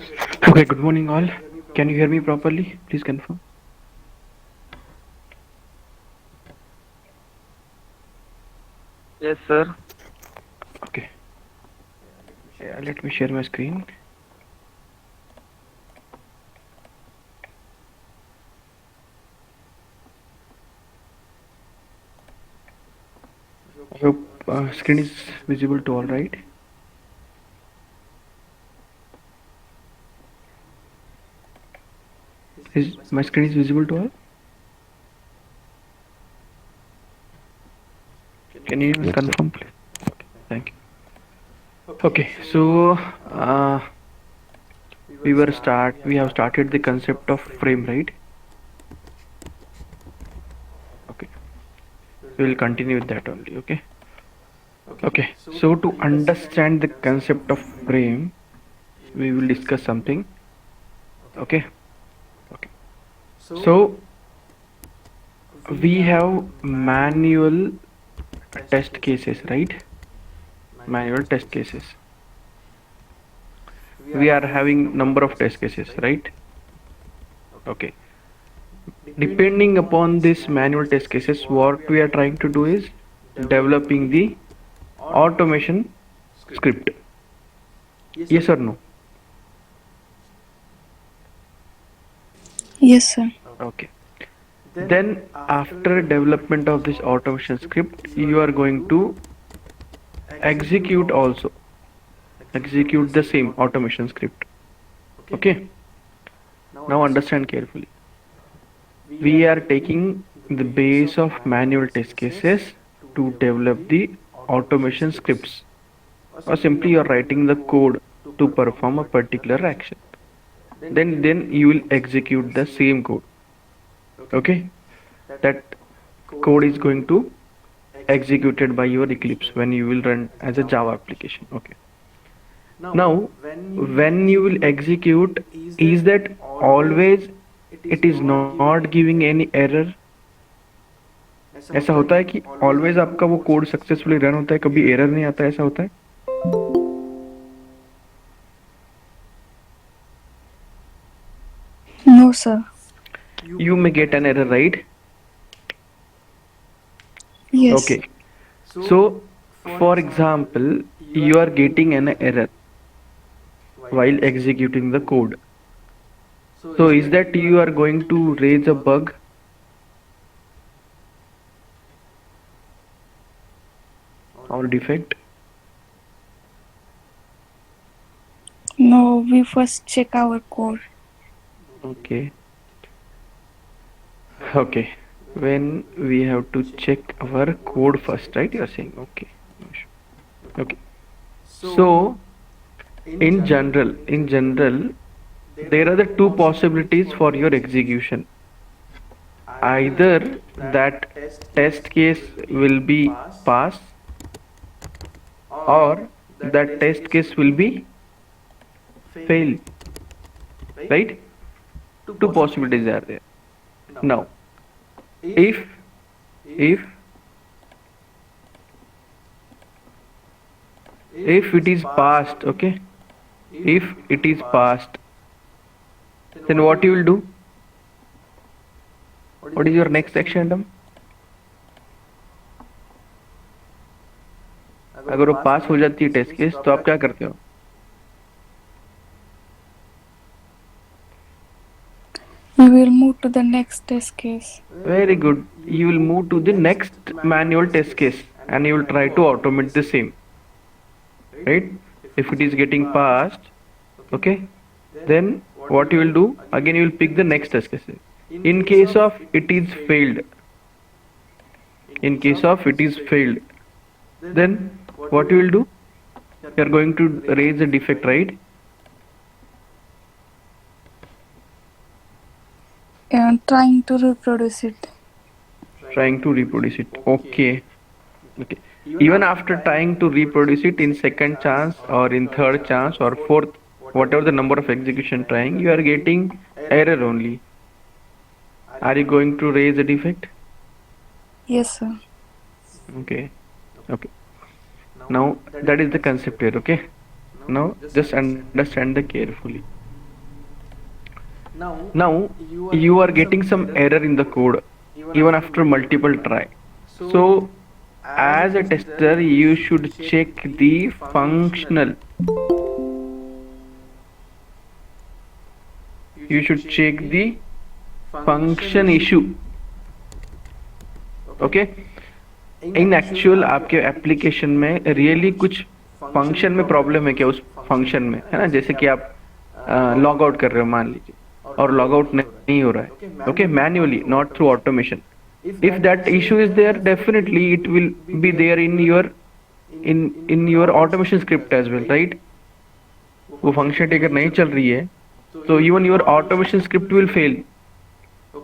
Okay, good morning all. Can you hear me properly? Please confirm. Yes, sir. Okay, let me share my screen. I hope screen is visible to all, right? Is my screen is visible to all? Can you Yes, sir. confirm, please? Thank you. Okay, so uh, we have started the concept of frame, right? Okay, we will continue with that only. Okay. Okay, so to understand the concept of frame, we will discuss something. Okay. Okay. So we have manual test cases, right? Manual test cases. We are having number of test cases, right? Okay. Depending upon this manual test cases, what we are trying to do is developing the automation script. Yes or no? Yes, sir. Okay. Then after development of this automation script, you are going to execute also. Execute the same automation script. Okay. Now understand carefully. We are taking the base of manual test cases to develop the automation scripts, or simply you're writing the code to perform a particular action. Then you will execute the same code. Okay, that code is going to executed by your Eclipse when you will run as a Java application. Okay. Now, when you will execute, is that always it is not giving any error? ऐसा होता है कि always आपका वो code successfully run होता है, कभी error नहीं आता, ऐसा होता है? No, sir. You may get an error, right? Yes. Okay. So, for example, you are getting an error while executing the code. So, is that you are going to raise a bug or defect? No, we first check our code. Okay. Okay. When we have to check our code first, right? You are saying, okay. Okay. So, in general, there are the two possibilities for your execution. Either that test case will be pass, or that test case will be fail, right? Two possibilities are there. Now, if if if it is passed, okay, if it is passed, then what you will do? What is your next action item? अगर वो पास हो जाती है test case, तो आप क्या करते हो? We will move to the next test case. Very good. You will move to the next manual test case and you will try to automate the same, right? If it is getting passed, okay, then what you will do? Again, you will pick the next test case. In case of it is failed, in case of it is failed, then what you will do? You are going to raise a defect, right? And trying to reproduce it. Trying to reproduce it. Okay. Okay. Even after trying to reproduce it in second chance or in third chance or fourth, whatever the number of execution trying, you are getting error only. Are you going to raise a defect? Yes, sir. Okay. Okay. Now that is the concept here. Okay. Now just understand the carefully. Now you are getting some error in the code even after multiple try. So as a tester, you should check the functional. You should check the function issue. Okay. In actual आपके application में really कुछ function में problem है क्या उस function में, है ना? जैसे कि आप लॉग आउट कर रहे हो मान लीजिए और लॉग आउट नहीं हो रहा है, okay, manually, not through automation. If that issue is there, definitely it will be there in your automation script as well, right? वो फंक्शन अगर नहीं चल रही है तो even your automation script will fail.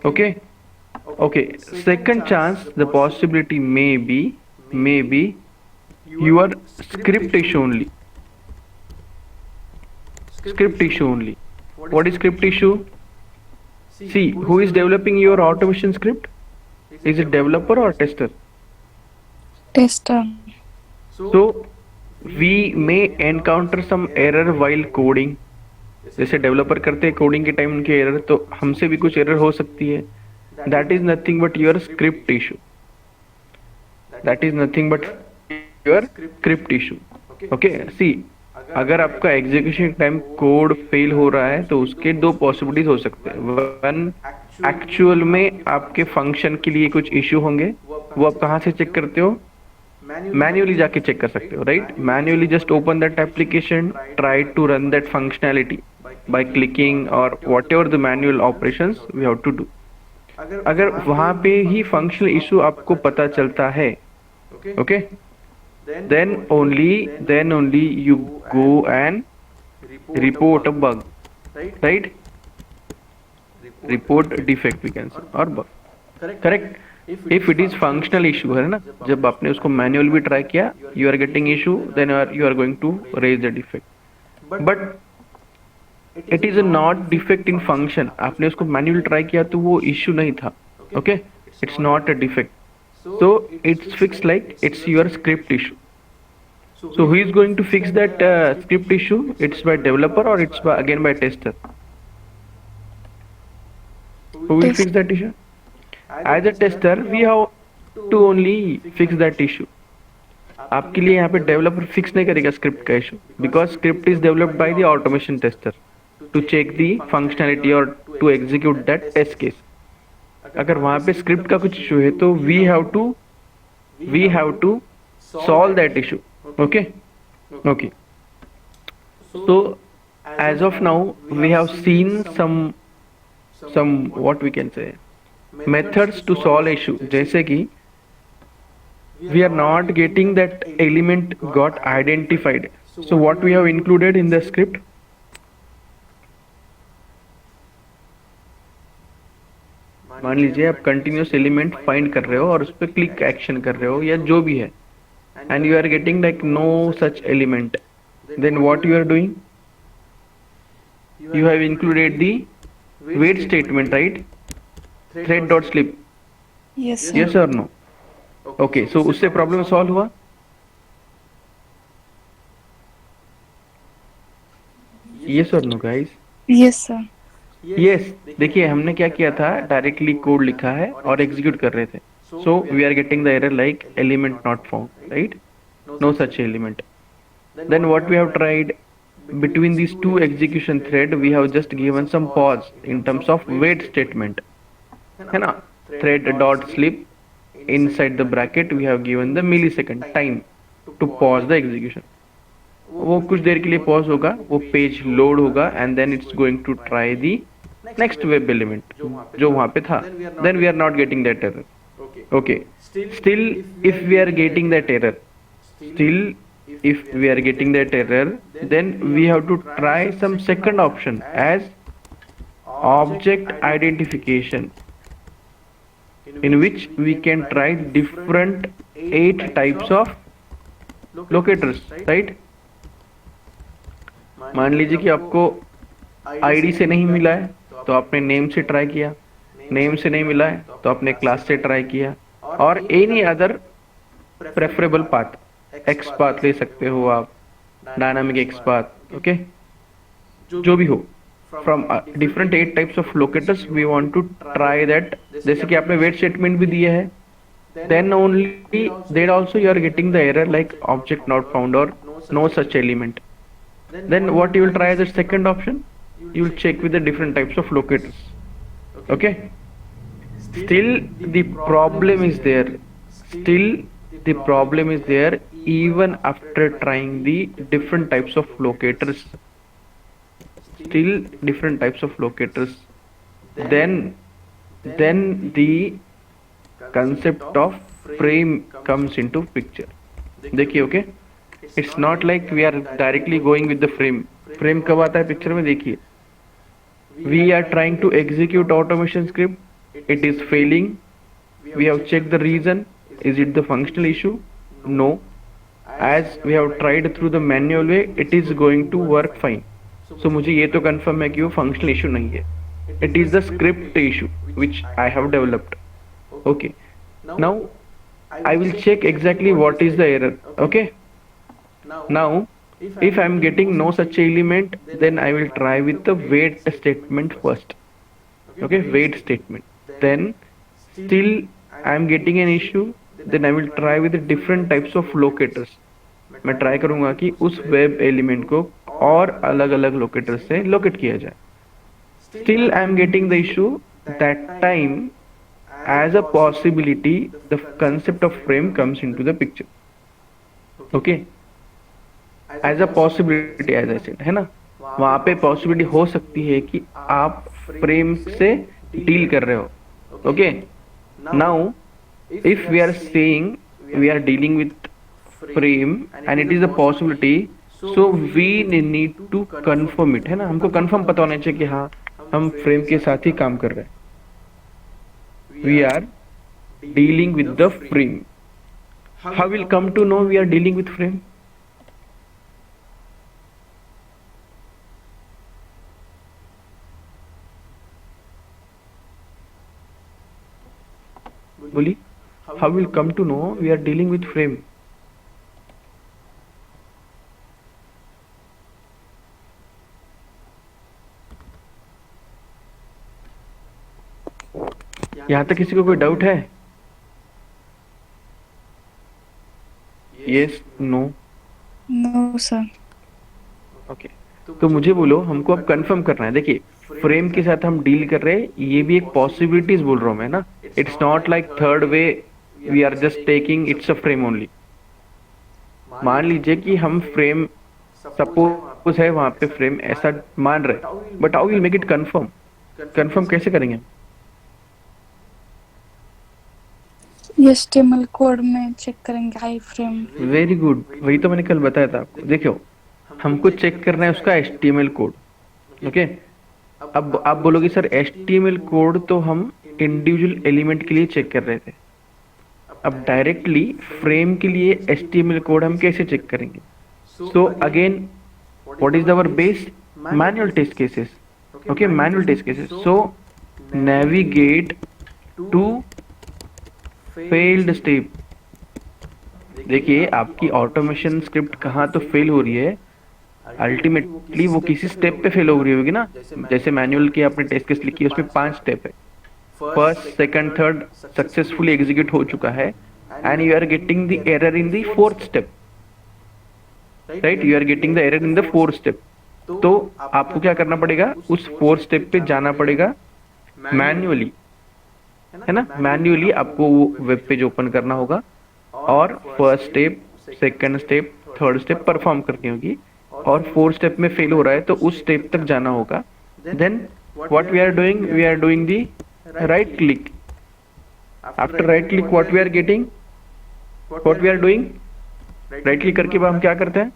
Okay. Okay, second chance, the possibility may be your script issue only. Script issue only. What is script issue? See, who is developing your automation script? Is it developer or tester? Tester. So we may encounter some error while coding. जैसे developer करते हैं coding के time उनके error, तो हमसे भी कुछ error हो सकती है. That is nothing but your script issue. That is nothing but your script issue. Okay, see, अगर आपका एग्जीक्यूशन टाइम कोड फेल हो रहा है तो उसके दो पॉसिबिलिटीज हो सकते हैं. वन, एक्चुअल में आपके फंक्शन के लिए कुछ इश्यू होंगे. वो आप कहाँ से चेक करते हो? मैन्युअली जाके चेक कर सकते हो, right? Manually just open that application, try to run that functionality by clicking or whatever the manual operations we have to do. अगर वहां पे ही फंक्शनल इशू आपको पता चलता है, okay, then only you go and report a bug, right? Report defect we can say, or bug, correct? If it is functional issue है ना, जब आपने उसको मैन्युअल भी ट्राई किया, you are getting issue, then you are going to raise the defect. But it is not defect in function. आपने उसको manual try किया तो वो इश्यू नहीं था, okay, it's not a defect. So it's fix like it's your script issue. So who is going to fix that script issue? It's by developer और it's again by tester. Who will fix that issue? As a tester we have to only fix that issue. आपके लिए यहाँ पे developer fix नहीं करेगा script का issue, because script is developed by the automation tester to check the functionality or to execute that test case. अगर वहाँ पे स्क्रिप्ट का कुछ इशू है तो we have to solve that issue. Okay. So as of now we have seen some what we can say methods to solve issue. जैसे कि we are not getting that element got identified. So what we have included in the script? मान लीजिए आप continuous element find कर रहे हो और उस पर क्लिक एक्शन कर रहे हो या जो भी है, and you are getting like no such element, then what you are doing? You have included the wait statement, right? Thread dot sleep. Yes और नो? ओके, सो उससे प्रॉब्लम सॉल्व हुआ? यस और no guys? Yes sir. Yes. देखिए हमने क्या किया था, directly code लिखा है और एग्जीक्यूट कर रहे थे. So we are getting the error like element not found, right? No such element. Then what we have tried, between these two execution thread we have just given some pause in terms of wait statement, है ना? Thread dot slip, inside the bracket we have given the millisecond time to pause the execution. वो कुछ देर के लिए pause होगा, वो page load होगा and then it's going to try the next web element जो वहां पे था. Then we are not getting that error. Okay, still if we are getting that error, then we have to try some second option as object identification, in which we can try different 8 types of locators, right? मान लीजिए कि आपको ID से नहीं मिला है तो आपने नेम से ट्राई किया, नेम से नहीं मिला है तो आपने क्लास से ट्राई किया, और any other preferable path, x path ले सकते हो आप, डायनामिक एक्स पाथ, ओके, जो भी हो. from different 8 types of locators we want to try that. जैसे कि आपने wait statement भी दिया है, then only then also you are getting the error like object not found or no such element. Then what you will try as a second option, you will check with the different types of locators. Okay, still the problem is there, still the problem is there even after trying the different types of locators, still different types of locators, then the concept of frame comes into picture. देखिए, okay, it's not like we are directly going with the frame कब आता है picture में? देखिए, we are trying to execute automation script, it is failing, we have checked the reason, is it the functional issue? No, as we have tried through the manual way, it is going to work fine. So मुझे ये तो confirm है कि वो functional issue नहीं है, it is the script issue which I have developed. Okay, now I will check exactly what is the error. Okay, now if I am getting no such element, then I will try with the wait statement first. Okay, wait statement, then still I am getting an issue, then I will try with the different types of locators. मैं try करूंगा कि उस web element को और अलग अलग locator से locate किया जाए. Still I am getting the issue. That time, as a possibility, the concept of frame comes into the picture. Okay, as a possibility, as I said, है ना, वहां पे पॉसिबिलिटी हो सकती है कि आप फ्रेम से डील कर रहे हो. Okay, now if we are saying we are dealing with frame and it is a possibility, so we need to confirm it, है ना, हमको confirm पता होना चाहिए कि हाँ हम frame के साथ ही काम कर रहे हैं. We are dealing with the frame. How will come to know we are dealing with frame? बोली, how will come to know we are dealing with frame? यहां तक किसी को कोई डाउट है? Yes, no? No, sir. Okay, तो मुझे बोलो, हमको अब कंफर्म करना है. देखिए, फ्रेम के साथ हम डील कर रहे हैं, ये भी एक पॉसिबिलिटीज बोल रहा हूं मैं ना. It's not like third way we are just taking it's a frame only. मान लीजिए कि हम फ्रेम, सपोज है वहां पे फ्रेम ऐसा मान रहे, but how will make it confirm? Confirm कैसे करेंगे? HTML कोड में चेक करेंगे आई फ्रेम. वेरी गुड, वही तो मैंने कल बताया था आपको. देखो, हमको चेक करना है उसका HTML कोड. ओके, अब आप बोलोगे सर HTML कोड तो हम इंडिविजुअल एलिमेंट के लिए चेक कर रहे थे, अब डायरेक्टली फ्रेम के लिए HTML कोड हम कैसे चेक करेंगे? So again, what is our base? Manual test cases. Okay, manual test cases. So navigate to failed step. देखिए, आपकी ऑटोमेशन स्क्रिप्ट कहाँ तो फेल हो रही है, अल्टीमेटली वो किसी स्टेप पे फेल हो रही होगी ना. जैसे मैनुअल की आपने टेस्ट केस लिखी है, उसमें 5 स्टेप है. First, second, third successfully execute हो चुका है, and you are getting the error in the fourth step. Right, you are getting the error in the fourth step. तो आपको क्या करना पड़ेगा? उस फोर्थ स्टेप पे जाना पड़ेगा मैन्युअली, है ना. मैन्युअली आपको वो वेब पेज ओपन करना होगा और first step, second step, third step perform करनी होगी, और फोर्थ स्टेप में फेल हो रहा है तो उस स्टेप तक जाना होगा. Then what we are doing? We are doing the right click. After right click what we are getting? What we are doing? Right click करके बाद हम क्या करते हैं?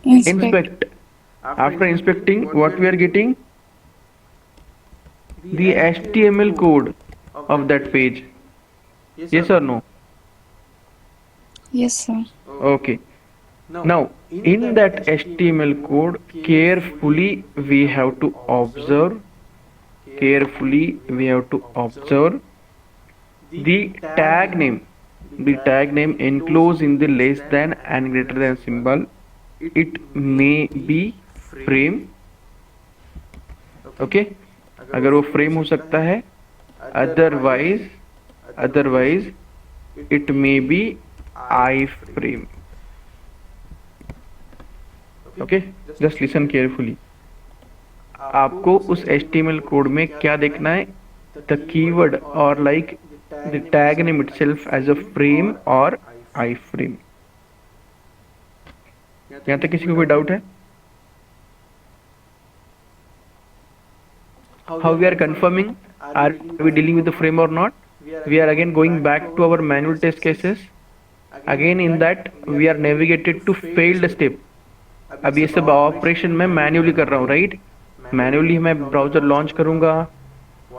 Inspect. After inspecting what we are getting? The HTML code of that page. Yes or no? Yes, sir. Okay. Now, in that HTML code, carefully we have to observe. Carefully we have to observe the tag name. The tag name enclosed in the less than and greater than symbol. It may be frame. Okay, अगर वो frame हो सकता है, otherwise it may be iframe. Okay, just listen carefully. आपको उस HTML code में क्या देखना है? द कीवर्ड और like the tag name itself as a frame और आई फ्रेम. यहाँ तक किसी को कोई डाउट है? How we are confirming? Are we dealing with the frame or not? We are again going back to our manual test cases. Again in that we are navigated to failed step. अब ये सब operation मैं manually कर रहा हूँ, right? Manually मैं browser launch करूंगा.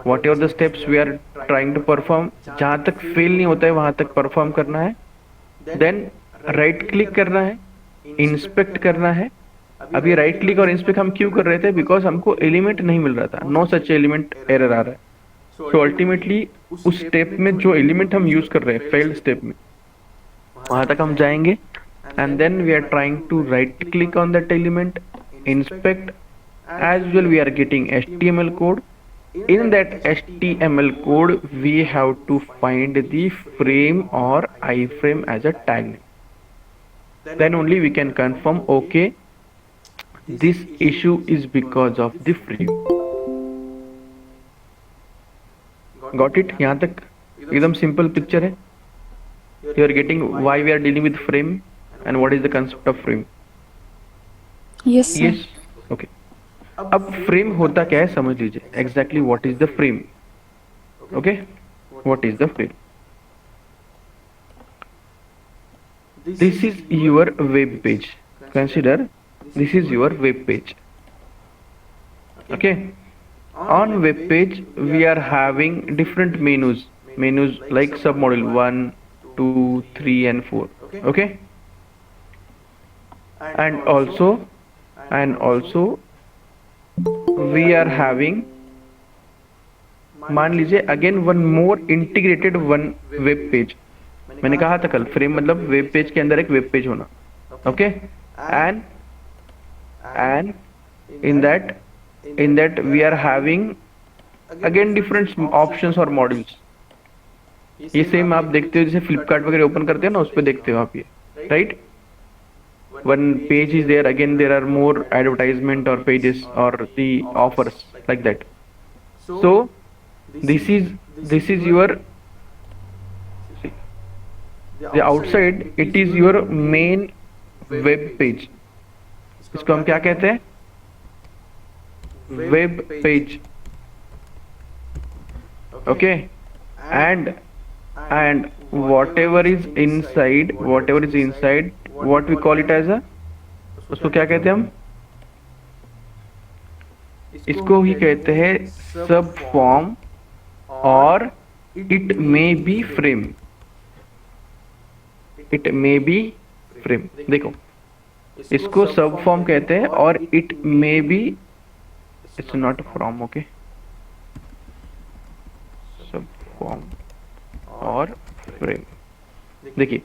Whatever the steps we are trying to perform, जहां तक फेल नहीं होता है वहां तक परफॉर्म करना है. देन राइट क्लिक करना है, इंस्पेक्ट करना है. अभी राइट क्लिक और इंस्पेक्ट हम क्यों कर रहे थे? बिकॉज हमको एलिमेंट नहीं मिल रहा था. नो सच एलिमेंट एरर आ रहा है. सो अल्टीमेटली उस स्टेप में जो एलिमेंट हम यूज कर रहे हैं फेल्ड स्टेप में, वहां तक हम जाएंगे. And then we are trying to right click on that element, inspect. As usual we are getting HTML code. In that HTML code we have to find the frame or iframe as a tag name. Then only we can confirm, okay, this issue is because of the frame. Got it? यहाँ तक एकदम simple picture है. You are getting why we are dealing with frame and what is the concept of frame. Yes, sir. Yes. Okay. अब frame होता क्या है समझ लीजिए. Exactly what is the frame. Okay, what is the frame? This is your web page. Consider this is your web page. Okay, on web page we are having different menus like sub module 1, 2, 3 and 4. Okay, and also we are having, मान लीजिए again one more integrated one web page. मैंने कहा था कल frame मतलब web page के अंदर एक वेब पेज होना. Okay, and in that we are having again different options और मॉड्यूल्स. ये सेम आप देखते हो जैसे फ्लिपकार्ट वगैरह ओपन करते हो ना, उस पर देखते हो आप ये, right? One page is there, again there are more advertisement or pages or the offers like that. So this is your, see, the outside it is your main web page. इसको हम क्या कहते हैं? Web page. Okay, and whatever is inside, what we call it as a, उसको क्या कहते हैं हम? इसको ही कहते हैं सब फॉर्म और it may B frame. It may B frame. देखो, इसको सब फॉर्म कहते हैं और it may B, it's not from. Okay, सब फॉर्म और फ्रेम. देखिए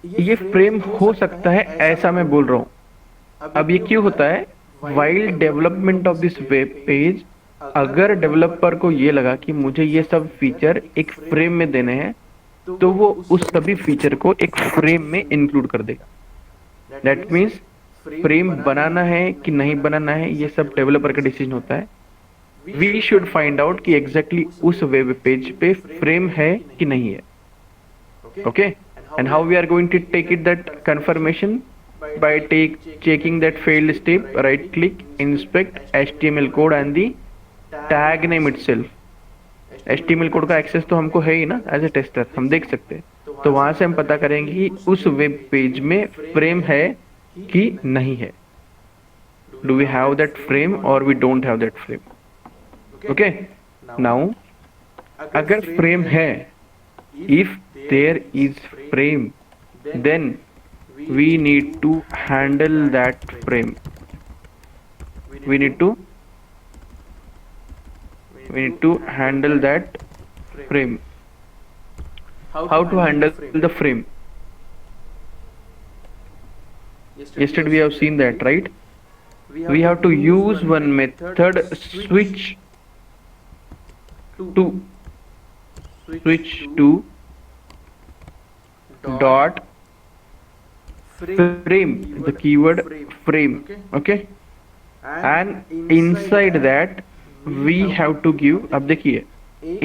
ये फ्रेम हो सकता है, ऐसा मैं बोल रहा हूं. अब ये क्यों होता है? While development of this web page, अगर डेवलपर को ये लगा कि मुझे ये सब फीचर एक फ्रेम में देने हैं, तो वो उस सभी फीचर को एक फ्रेम में इंक्लूड कर देगा. दैट मीन्स फ्रेम बनाना है कि नहीं बनाना है ये सब डेवलपर का डिसीजन होता है. वी शुड फाइंड आउट कि एग्जैक्टली उस वेब पेज पे फ्रेम है कि नहीं है. Okay, and how we are going to take it that confirmation? By checking that failed step, right click, inspect HTML code and the tag name itself. HTML code का access तो हमको है ही ना, एज ए टेस्टर हम देख सकते हैं. तो वहां से हम पता करेंगे कि उस वेब पेज में फ्रेम है कि नहीं है. Do we have that frame और we don't have that frame. Okay, now अगर फ्रेम है, if there is frame, then we need to handle that frame. We need to handle that frame. How to handle the frame? Yesterday we have seen that, right? we have to use one method switch to dot frame, the keyword frame. Okay, and inside that we have to give, अब देखिए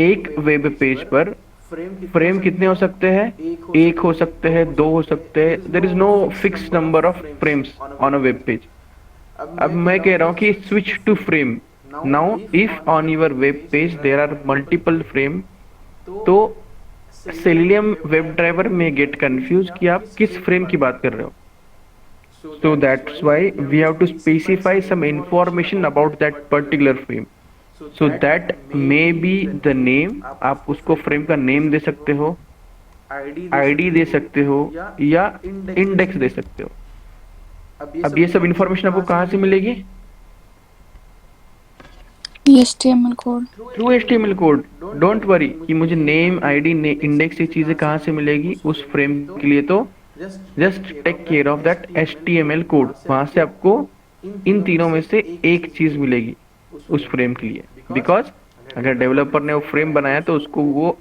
एक web page पर frame कितने हो सकते हैं, एक हो सकते हैं, दो हो सकते हैं, there is no fix number of frames on a web page. अब मैं कह रहा हूँ कि switch to frame. Now if on your web page there are multiple frame, तो सेलिनियम वेब ड्राइवर में गेट कंफ्यूज कि आप किस फ्रेम की बात कर रहे हो. So that's why we have to specify some information about that particular frame. So that may be the name. आप उसको फ्रेम का नेम दे सकते हो, आईडी दे सकते हो, या इंडेक्स दे सकते हो. अब ये सब इंफॉर्मेशन आपको कहाँ से मिलेगी? HTML code. Through HTML code. Don't worry कि मुझे नेम, आईडी, इंडेक्स, ये चीजें कहाँ से मिलेगी उस फ्रेम के लिए. तो just take care of that HTML code. वहां से आपको इन तीनों में से एक चीज मिलेगी उस फ्रेम के लिए. बिकॉज अगर डेवलपर ने वो फ्रेम बनाया तो उसको वो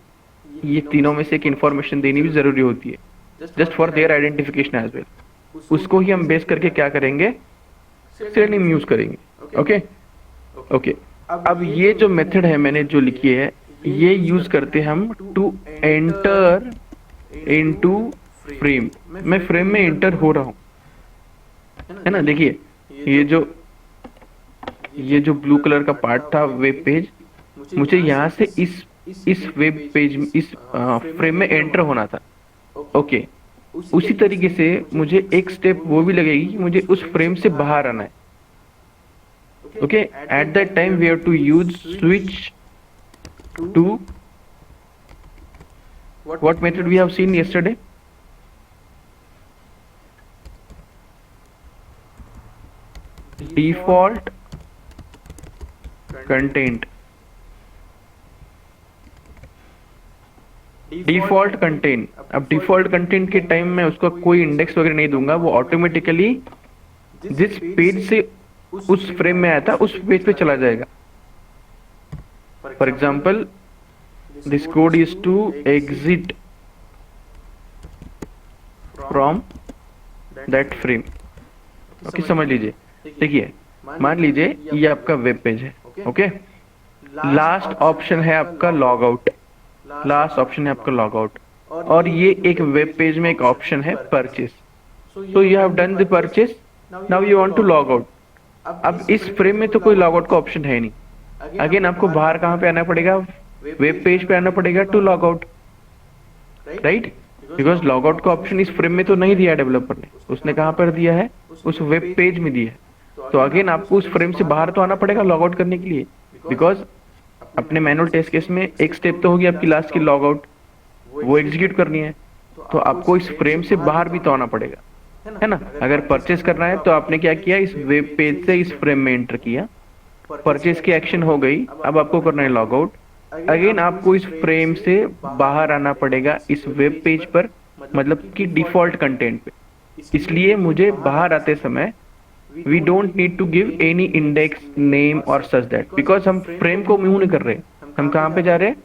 ये तीनों में से एक इंफॉर्मेशन देनी भी जरूरी होती है, just for their identification as well. उसको ही हम बेस करके क्या करेंगे, सेलेनियम यूज करेंगे. Okay okay. अब ये जो मेथड है मैंने जो लिखी है, ये यूज करते हम टू एंटर इनटू फ्रेम. मैं फ्रेम में एंटर हो रहा हूँ, है ना. देखिए ये जो ब्लू कलर का पार्ट था वेब पेज, मुझे यहाँ से इस वेब पेज, इस फ्रेम में एंटर होना था. ओके. उसी तरीके से मुझे एक स्टेप वो भी लगेगी कि मुझे उस फ्रेम से बाहर आना है. Okay. At that time we have to use switch to what method we have seen yesterday. Default content. Default content. अब डिफॉल्ट कंटेंट के टाइम में उसको कोई इंडेक्स वगैरह नहीं दूंगा, वो ऑटोमेटिकली जिस पेज से उस फ्रेम में आया था उस पेज पे चला जाएगा. For example this code is to exit from that frame. Okay, समझ लीजिए. देखिए मान लीजिए ये आपका वेब पेज है. ओके. लास्ट ऑप्शन है आपका लॉग आउट. लास्ट ऑप्शन है आपका लॉग आउट. और ये एक वेब पेज में एक ऑप्शन है purchase. So you have done the purchase, now you want to log out. अब इस फ्रेम में तो कोई लॉग आउट का ऑप्शन है नहीं. अगेन आपको बाहर कहाँ पे आना पड़ेगा, वेब पेज पे आना पड़ेगा to log out. Right. Because log out का ऑप्शन इस फ्रेम में तो नहीं दिया डेवलपर ने, उसने कहाँ पर दिया है, उस वेब पेज में दिया है. तो अगेन आपको उस फ्रेम से बाहर तो आना पड़ेगा लॉग आउट करने के लिए. बिकॉज अपने मैनुअल टेस्ट केस में एक स्टेप तो होगी आपकी लास्ट की लॉग आउट, वो एग्जीक्यूट करनी है. तो आपको इस फ्रेम से बाहर भी तो आना पड़ेगा, है ना. अगर परचेस करना है तो आपने क्या किया, इस वेब पेज से इस फ्रेम में एंटर किया, परचेस की एक्शन हो गई. अब आपको करना है लॉग आउट. अगेन आपको इस फ्रेम से बाहर आना पड़ेगा इस वेब पेज पर, मतलब कि डिफॉल्ट कंटेंट पे. इसलिए मुझे बाहर आते समय we don't need to give any index name or such that, because हम फ्रेम को मूव नहीं कर रहे. हम कहाँ पे जा रहे हैं,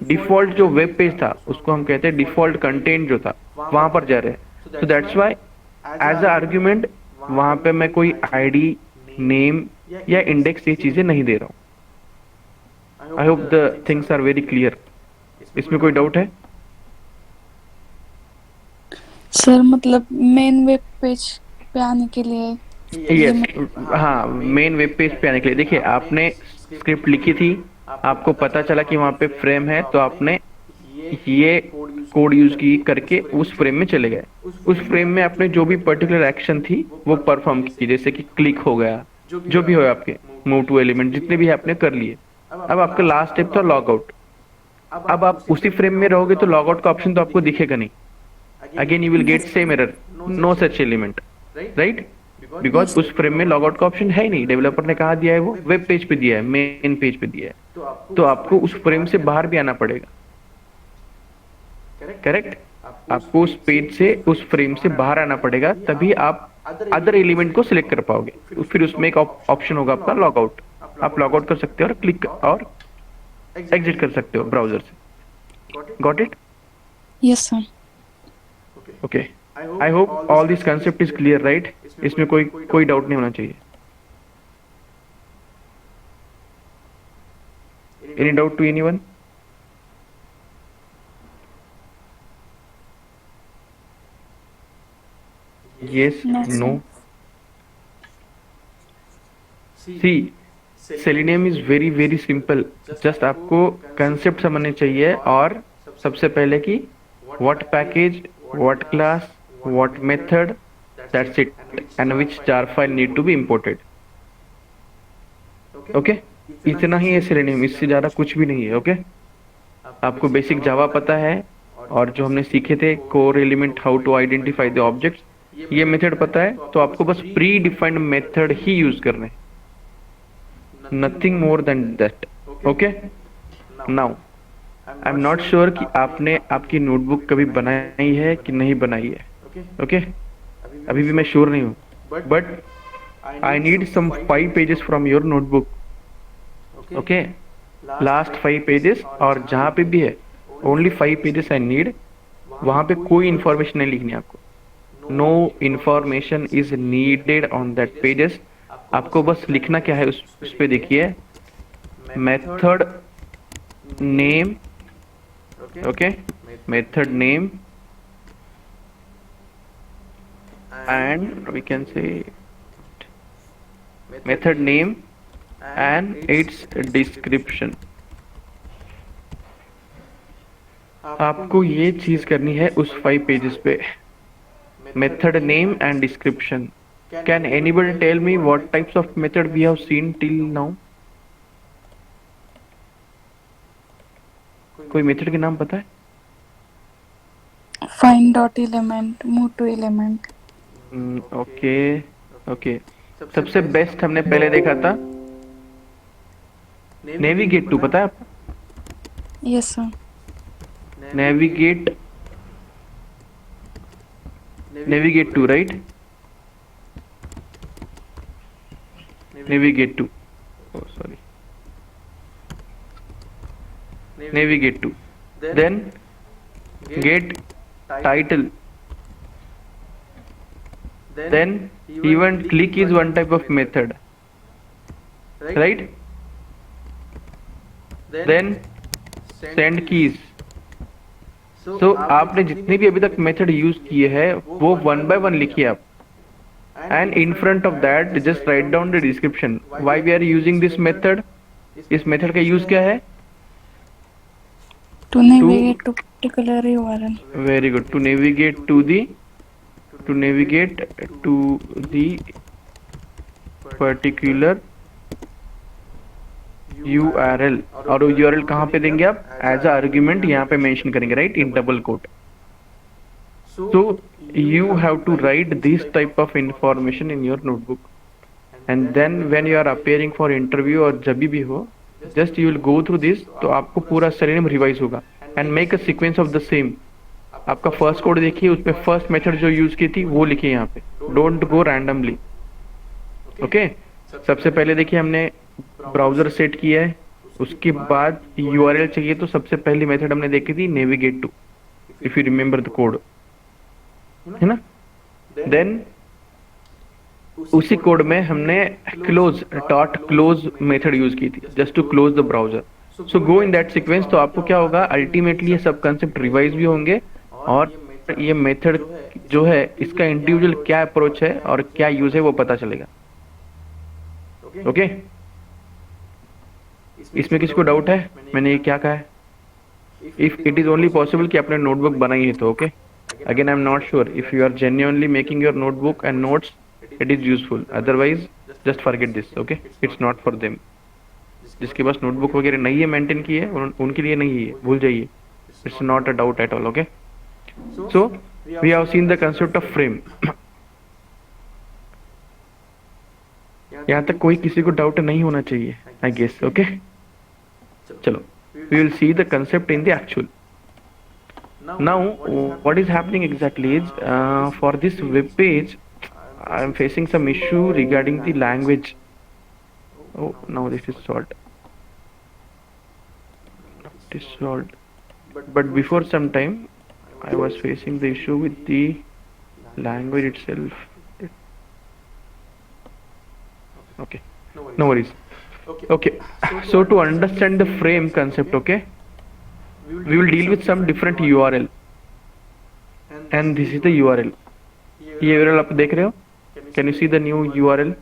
डिफॉल्ट जो वेब पेज था उसको हम कहते हैं डिफॉल्ट कंटेंट जो था वहां पर जा रहे हैं. So that's why as a argument वहां पे मैं कोई आईडी, नेम या इंडेक्स ये चीजें नहीं दे रहा हूँ. I hope the things are very clear. इसमें कोई डाउट है? सर मतलब मेन वेब पेज पे आने के लिए. यस. हाँ, मेन वेब पेज पे आने के लिए. देखिए आपने स्क्रिप्ट लिखी थी, आपको पता चला कि वहाँ पे फ्रेम है, तो आपने ये कोड यूज की करके उस फ्रेम में चले गए. उस फ्रेम में आपने जो भी पर्टिकुलर एक्शन थी वो परफॉर्म की, जैसे कि क्लिक हो गया, जो भी हो आपके मूव टू एलिमेंट जितने भी आपने कर लिए. अब आपका लास्ट स्टेप था लॉग आउट. अब आप उसी फ्रेम में रहोगे तो लॉग आउट का ऑप्शन तो आपको दिखेगा नहीं. Again you will get same error, no such element. Right. Because उस फ्रेम में लॉग आउट का ऑप्शन है ही नहीं. डेवलपर ने कहा दिया है, वो वेब पेज पे दिया है, मेन पेज पे दिया है. तो आपको उस फ्रेम से बाहर भी आना पड़ेगा. करेक्ट. आपको उस पेज से, उस फ्रेम से बाहर आना पड़ेगा, तभी आप अदर एलिमेंट को सिलेक्ट कर पाओगे। तो फिर उसमें एक ऑप्शन होगा आपका लॉग आउट, आप लॉग आउट कर सकते हो और क्लिक और एग्जिट कर सकते हो ब्राउजर से। Got it? Yes sir. Okay, I hope all this concept is clear right? इसमें कोई डाउट नहीं होना चाहिए। Any doubt to anyone? yes, No, no? See Selenium is very very simple. Just आपको कंसेप्ट समझने चाहिए और सबसे पहले कि what package, what class, what method, that's it, and which jar file need to be imported. Okay, इतना ही है सेलेनियम, इससे ज्यादा कुछ भी नहीं है। ओके, आपको बेसिक जावा पता है और जो हमने सीखे थे core element, how to identify the objects, ये मेथड पता है, तो आपको बस प्री डिफाइंड मेथड ही यूज करने हैं, nothing more than that. Okay, now I am not sure कि आपने आपकी नोटबुक कभी बनाई है कि नहीं बनाई है। ओके, अभी भी मैं श्योर नहीं हूँ, but I need some 5 pages from your notebook. Okay, last 5 pages, और जहाँ पे भी है ओनली 5 पेजेस आई नीड। वहां पे कोई इंफॉर्मेशन नहीं लिखनी है आपको, no information is needed on that pages. आपको बस लिखना क्या है उस पे देखिए, method name, okay, method name and we can say method name and its description। आपको ये चीज करनी है उस 5 पेजेस पे, method name and description. Can anybody tell me what types of method we have seen till now? कोई method के नाम पता है? Find dot element, move to element. Okay okay, सबसे बेस्ट हमने पहले देखा था नेविगेट टू, पता है आपको? Yes sir. Navigate to right, navigate to, sorry, navigate to, then get title, then even click is one type of method, right? then send keys। so आपने जितने भी अभी तक मेथड यूज किए हैं वो 1 by 1 लिखिए आप, and in front of that just write down the description why we are using this method। इस मेथड का यूज क्या है? To navigate to particular URL। very good, to navigate to the particular URL। और URL कहाँ पे देंगे आप? As a argument यहाँ पे मेंशन करेंगे, right, in double quote. So you have to write this type of information in your notebook, and then when you are appearing for interview और जब भी हो, just you will go through this, तो आपको पूरा Selenium revise होगा, and make a sequence of the same. आपका first code देखिए, उसमें फर्स्ट मेथड जो यूज की थी वो लिखिए यहाँ पे, डोंट गो रैंडमली। ओके, सबसे पहले देखिए हमने ब्राउजर सेट किया है, उसके बाद यूआरएल चाहिए, तो सबसे पहली मेथड हमने देखी थी navigate to, if you remember the code, है ना। देन उसी कोड में हमने close, dot close method use की थी, just to close the browser. So go in that sequence, तो आपको क्या होगा, अल्टीमेटली ये सब कंसेप्ट रिवाइज भी होंगे, और ये मेथड जो है इसका इंडिविजुअल क्या अप्रोच है और क्या यूज है वो पता चलेगा। ओके, इसमें किसी को डाउट है मैंने ये क्या कहा है? If it is only possible कि आपने नोटबुक बनाई है तो okay. Again I am not sure if you are genuinely making your notebook and notes, it is useful, otherwise just forget this. Okay, it's not for them. जिसके पास notebook वगैरह नहीं है मेंटेन की है, उनके लिए नहीं है, भूल जाइए, it's not a doubt at all. Okay, so we have seen the concept of frame। यहाँ तक कोई किसी को डाउट नहीं होना चाहिए, आई गेस। ओके, चलो, we will see the concept in the actual। now what is happening exactly is for this web page I'm facing some issue regarding the language. Oh, now this is solved. It is solved. But before some time, I was facing the issue with the language itself. Okay, no worries. Okay, so to understand the frame concept, okay, we will deal with some different URL, and this is the URL. ये URL आप देख रहे हो? Can you see the new URL?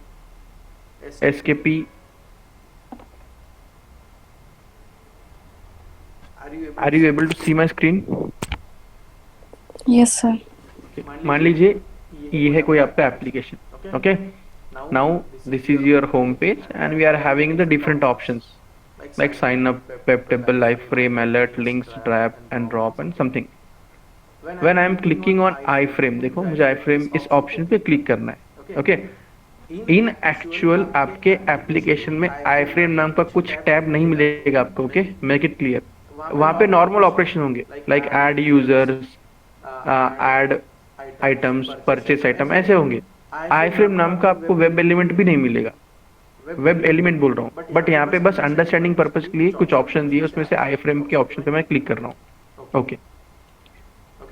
SKP. Are you able to see my screen? Yes, sir. मान लीजिए ये है कोई आपका application, okay. Now this is your home page and we are having the different options like sign up, web table, live frame, alert, links, drag and drop and something. When I am clicking on iframe, देखो मुझे iframe इस option पे click करना है, okay. इन actual आपके application में iframe नाम का कुछ टैब नहीं मिलेगा आपको, ओके. Make it clear. वहाँ पे नॉर्मल ऑपरेशन होंगे like add users, add items, purchase item, ऐसे होंगे. iframe नाम का आपको वेब एलिमेंट भी नहीं मिलेगा. वेब एलिमेंट बोल रहा हूँ, बट यहाँ पे बस अंडरस्टैंडिंग पर्पज के लिए कुछ ऑप्शन दिए, उसमें से iframe के ऑप्शन पे मैं क्लिक कर रहा हूँ, okay.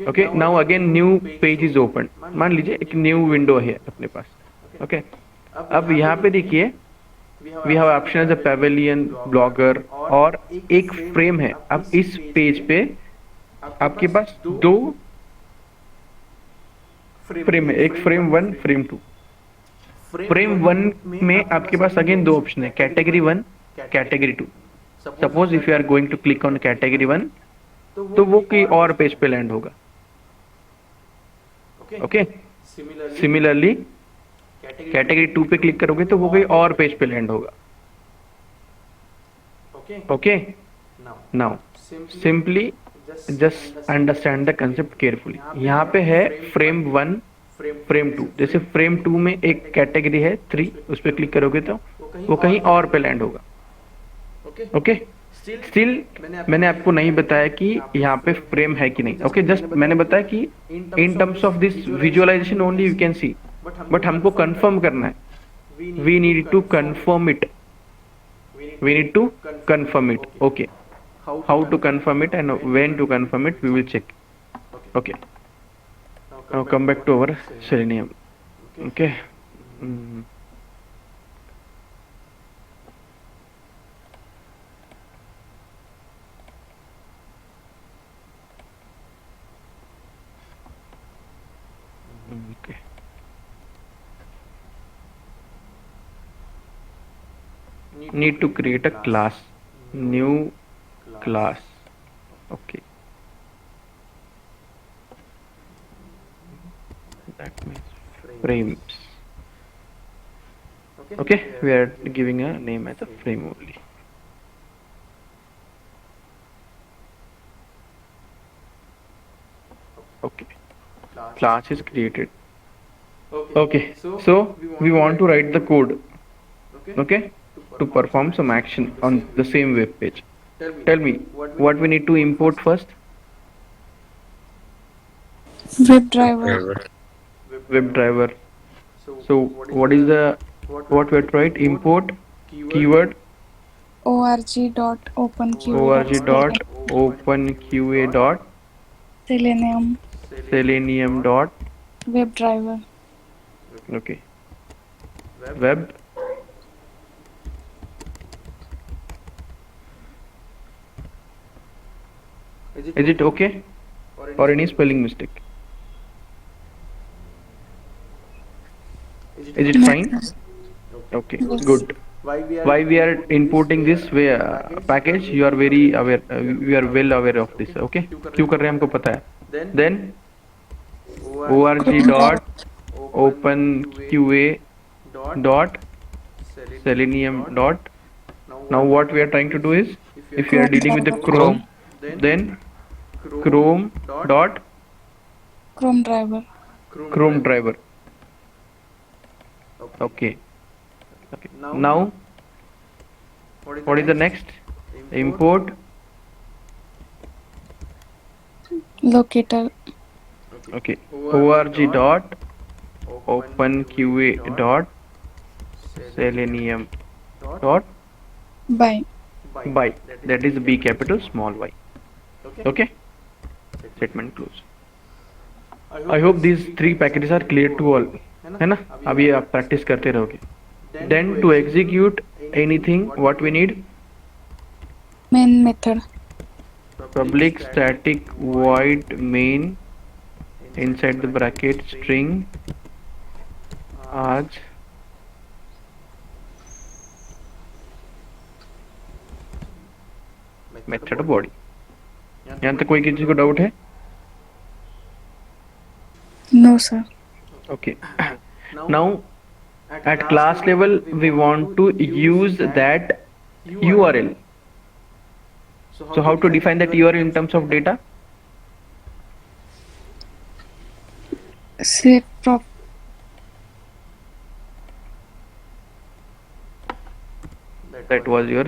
Okay, now again new page is open. मान लीजिए एक न्यू विंडो है अपने पास, ओके. अब यहाँ पे देखिए we have option as a pavilion, blogger और एक फ्रेम है. अब इस पेज पे आपके पास दो फ्रेम है, एक फ्रेम 1, फ्रेम 2. फ्रेम 1 में आपके पास अगेन दो ऑप्शन है, category 1, category 2. Suppose if you are going to click on category 1 तो वो कोई और पेज पे लैंड होगा, ओके. सिमिलरली कैटेगरी 2 पे क्लिक करोगे तो वो कोई और पेज पे लैंड होगा, okay. Now simply just understand the concept carefully. यहाँ पे है फ्रेम 1, फ्रेम 2. जैसे फ्रेम 2 में एक कैटेगरी है 3, उस पर क्लिक करोगे तो वो कहीं और पे लैंड होगा, ओके. स्टिल मैंने आपको नहीं बताया कि यहाँ पे फ्रेम है कि नहीं, ओके. जस्ट मैंने बताया कि in terms of this visualisation only you can see, but हमको कंफर्म करना है. We need to confirm it, okay. How to confirm it and when to confirm it we will check, okay. Now come back to our Selenium, okay. Okay. Need to create a class, new class, okay. That means frames, okay. We are giving a name as a frame only, okay. Class is created, okay. So we want to write the code, okay, to perform some action on the same web page. Tell me what we need to import first. Web driver. Web driver. So what is the what we have to write? Import keyword org.openqa dot selenium dot web driver. okay. Web is it okay or any spelling mistake? Is it fine? Okay, good. Why we are importing this way package? You are very aware. We are well aware of this. Okay. क्यों कर रहे हैं हमको पता है. Then org dot openqa dot selenium dot. Now what we are trying to do is, if you are dealing with the Chrome, then Chrome dot Chrome driver. Chrome driver. Okay. Okay. Now what is the next? Import Locator. okay org dot openqa dot selenium dot By. by, that is b capital small y. Okay, statement close. I hope these three packages are clear to all, है ना? अभी आप practice करते रहोगे. Then to execute anything, what we need? Main method. Public static void main inside the bracket string आज method body. यहाँ तक कोई किसी को डाउट है? No, sir. Okay. Now at class level we want to use that URL. So how to define that URL in terms of data? Set prop. That was your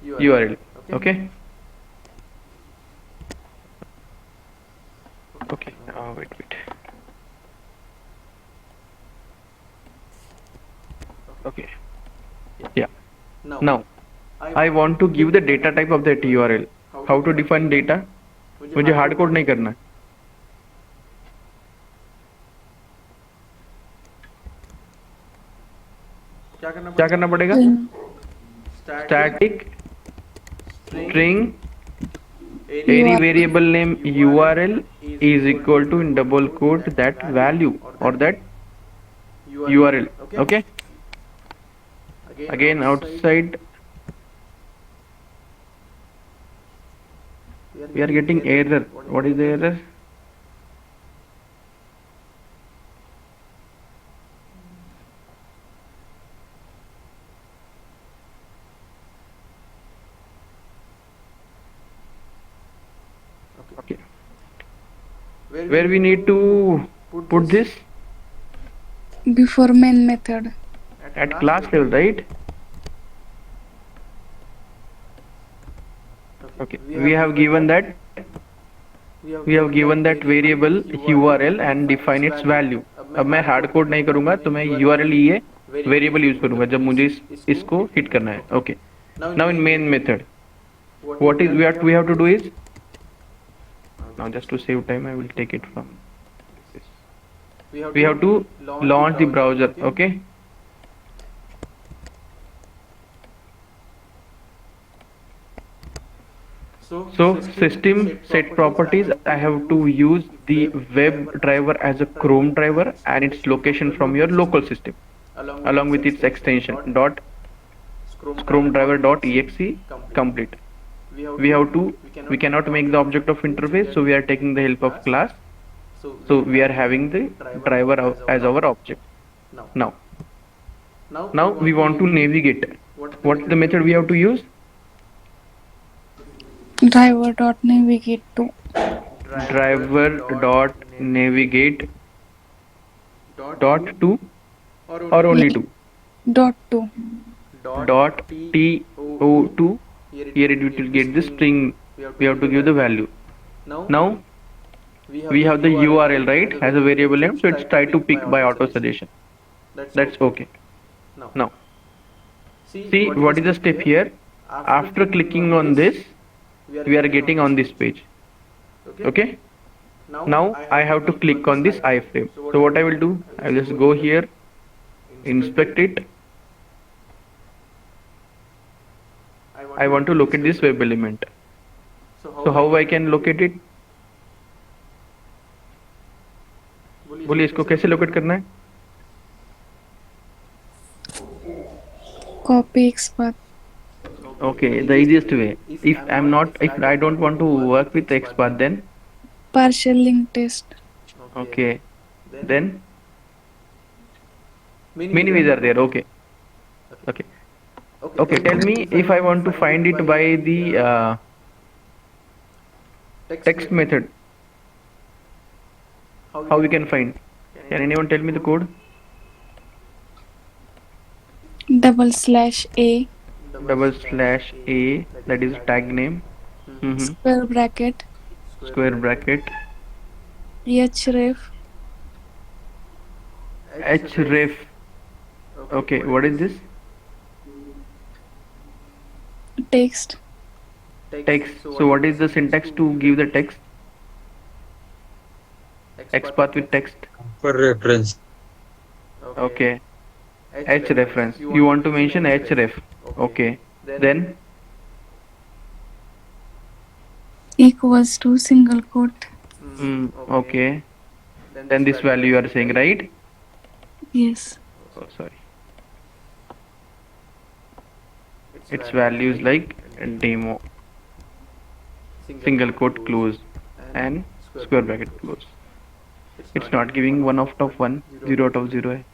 URL. Okay. Okay. Wait. Okay. Yeah. Now I want to give the data type of that URL. How to define data? मुझे hard code नहीं करना है. क्या करना पड़ेगा? Static string any variable name URL is equal to in double quote that value or that URL. Okay. Again outside we are getting error. What is the error? Okay. Where we need to put this? Before main method. At class level, right? Okay. We have given that variable URL and define its value. अब मैं hard code नहीं करूंगा तो मैं URL ये variable use करूंगा जब मुझे इसको हिट करना है. Okay. Now in main method, what is we have to do is, now just to save time I will take it from this. We have to launch the browser. Okay. So system set properties, I have to use the web driver as a Chrome driver and its location from your local system along with its extension dot Chrome driver dot exe complete. We cannot make the object of interface, so we are taking the help of class. So we are having the driver as our object. Now we want to navigate. What's the method we have to use? Driver dot navigate to. Driver dot navigate dot to or only to Dot to. dot to. Here it will get the string. We have to give the value. Now we have the URL, right, as a variable name, so it's try to pick by auto suggestion. That's okay. Now see what is the step here. After clicking on this, we are getting on this page. Okay. Now I have to click on this iframe. So what I will do, I will just go here, inspect it. I want to locate this web element. So how I can locate it? बोलिए इसको कैसे locate करना है? Copy XPath. Okay, the easiest way. If I don't want to work with XPath, then Partial link test. okay, then many ways are there. Okay. Tell me if I want to find it by the text method. How we can find? Can anyone tell me the code? /A. /A, that is tag name. Square bracket. Square bracket. href. href. Okay, what is this? Text. Text. So what is the syntax to give the text? XPath with text. For reference. Okay. H reference. You want to mention href. Okay. Then Equals to single quote. okay. Then this value you are saying, right? Yes. Oh, sorry. Its value is like demo, single quote close and square bracket close. It's not giving 1 out of 1, 0 out of 0 है.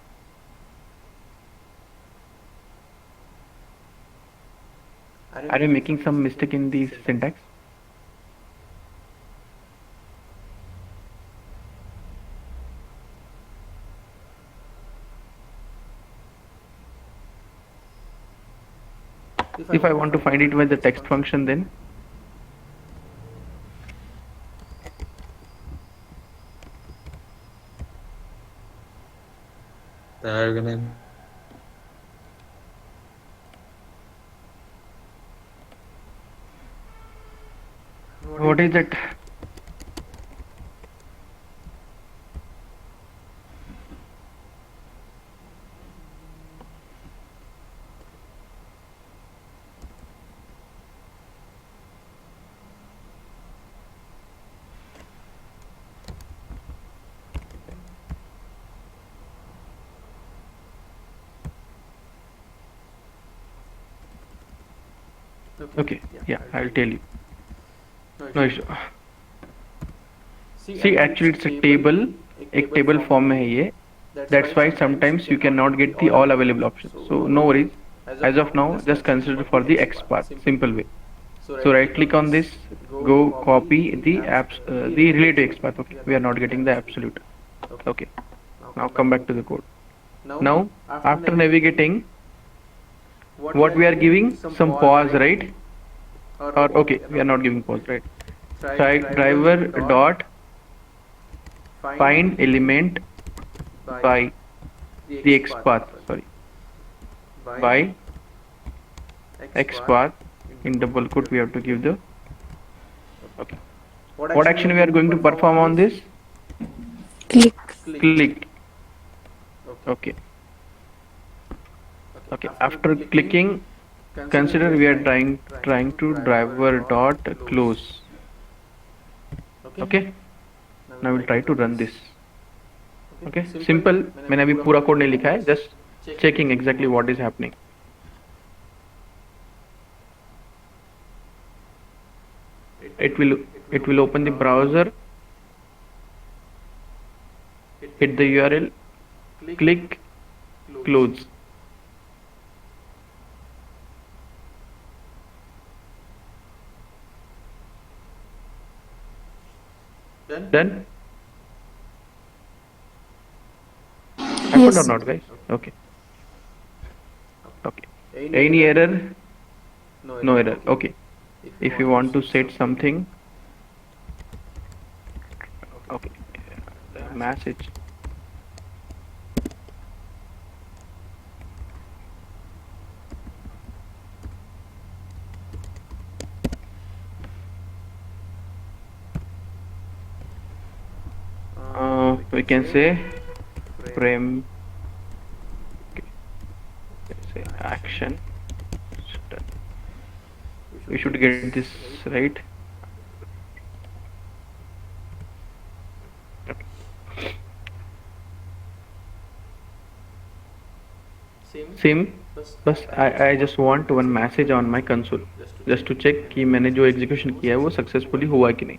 Are you making some mistake in the syntax? If I want to find it with the text function, then Diagonal. what is it? Okay, yeah, I'll tell you. No issue. See, actually it's a table, एक table form में है ये. That's why sometimes you cannot get the all available options. So no worries. As of now, just consider for the XPath, simple way. So right click on this, go copy the apps, the related XPath. Okay, we are not getting the absolute. Okay, now come back to the code. Now after navigating, what we are giving some pause, right? Or okay, we are not giving pause, right? Site driver dot find element by the XPath, sorry, by XPath. In double quote we have to give the, okay, what action we are going to perform on this? Click. Click. Okay. Okay, after clicking, consider we are trying to driver dot close. Okay, now we'll try to run this. Okay, simple. मैंने अभी पूरा code नहीं लिखा है, just checking exactly what is happening. It will open the browser, hit the URL, click close. Done? Happened or Yes. not, guys? Okay. Okay. Any error? No error. Okay. If you want to set something, okay, message. We can say frame, okay, say action. We should get this right. Same, बस I just want one message on my console just to check कि मैंने जो execution किया है वो successfully हुआ कि नहीं.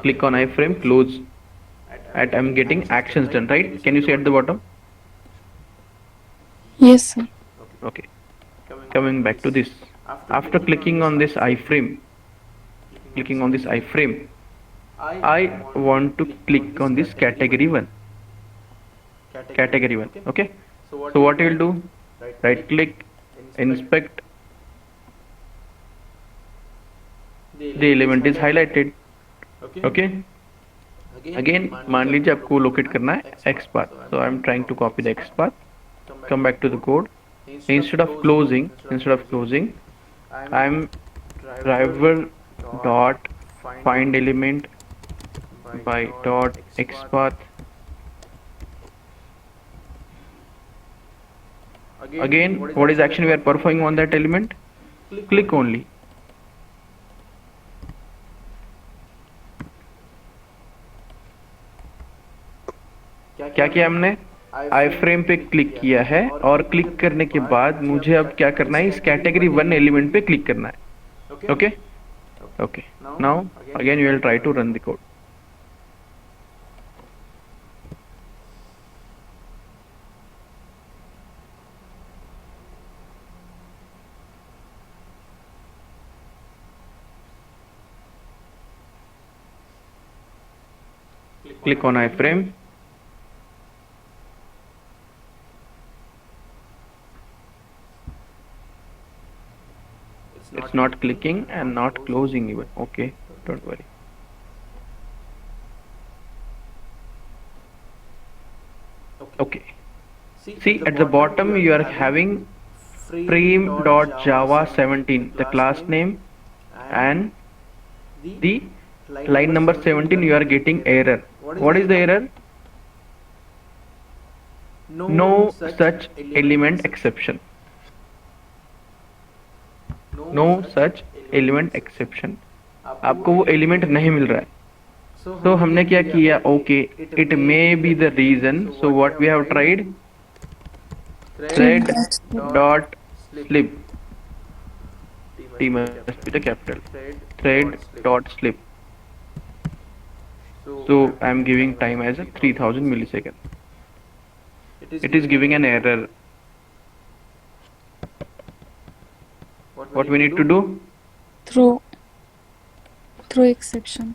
Click on iframe, close. At I'm getting actions done, right? Can you see at the bottom? Yes, sir. Okay. Coming back to this. After clicking on this iframe, I want to click on this category 1. Okay. So what you will do? Right click, inspect. The element is highlighted. Okay. Again मान लीजिए आपको locate करना है x path, so I'm trying to copy the x path, come back to the code. Instead of closing I'm driver dot find element by dot x path. Again, what is action we are performing on that element? Click only. क्या किया हमने? आई frame पे click किया है और click करने के बाद मुझे अब क्या करना है, इस कैटेगरी 1 एलिमेंट पे क्लिक करना है. Okay okay, now again you will try to run the code. Click on iframe. It's not clicking and not closing even. Okay, don't worry. Okay. See, at the bottom you are having frame.java 17, the class name, and the line number 17 you are getting error. What is the error? No such element exception. No such element exception. आपको वो element नहीं मिल रहा है. तो हमने क्या किया? Okay, it may be the reason. So what we have tried, thread dot slip, t must be the capital, thread dot slip. So I am giving time as a 3000 millisecond. It is giving an error. What we need to do? throw exception.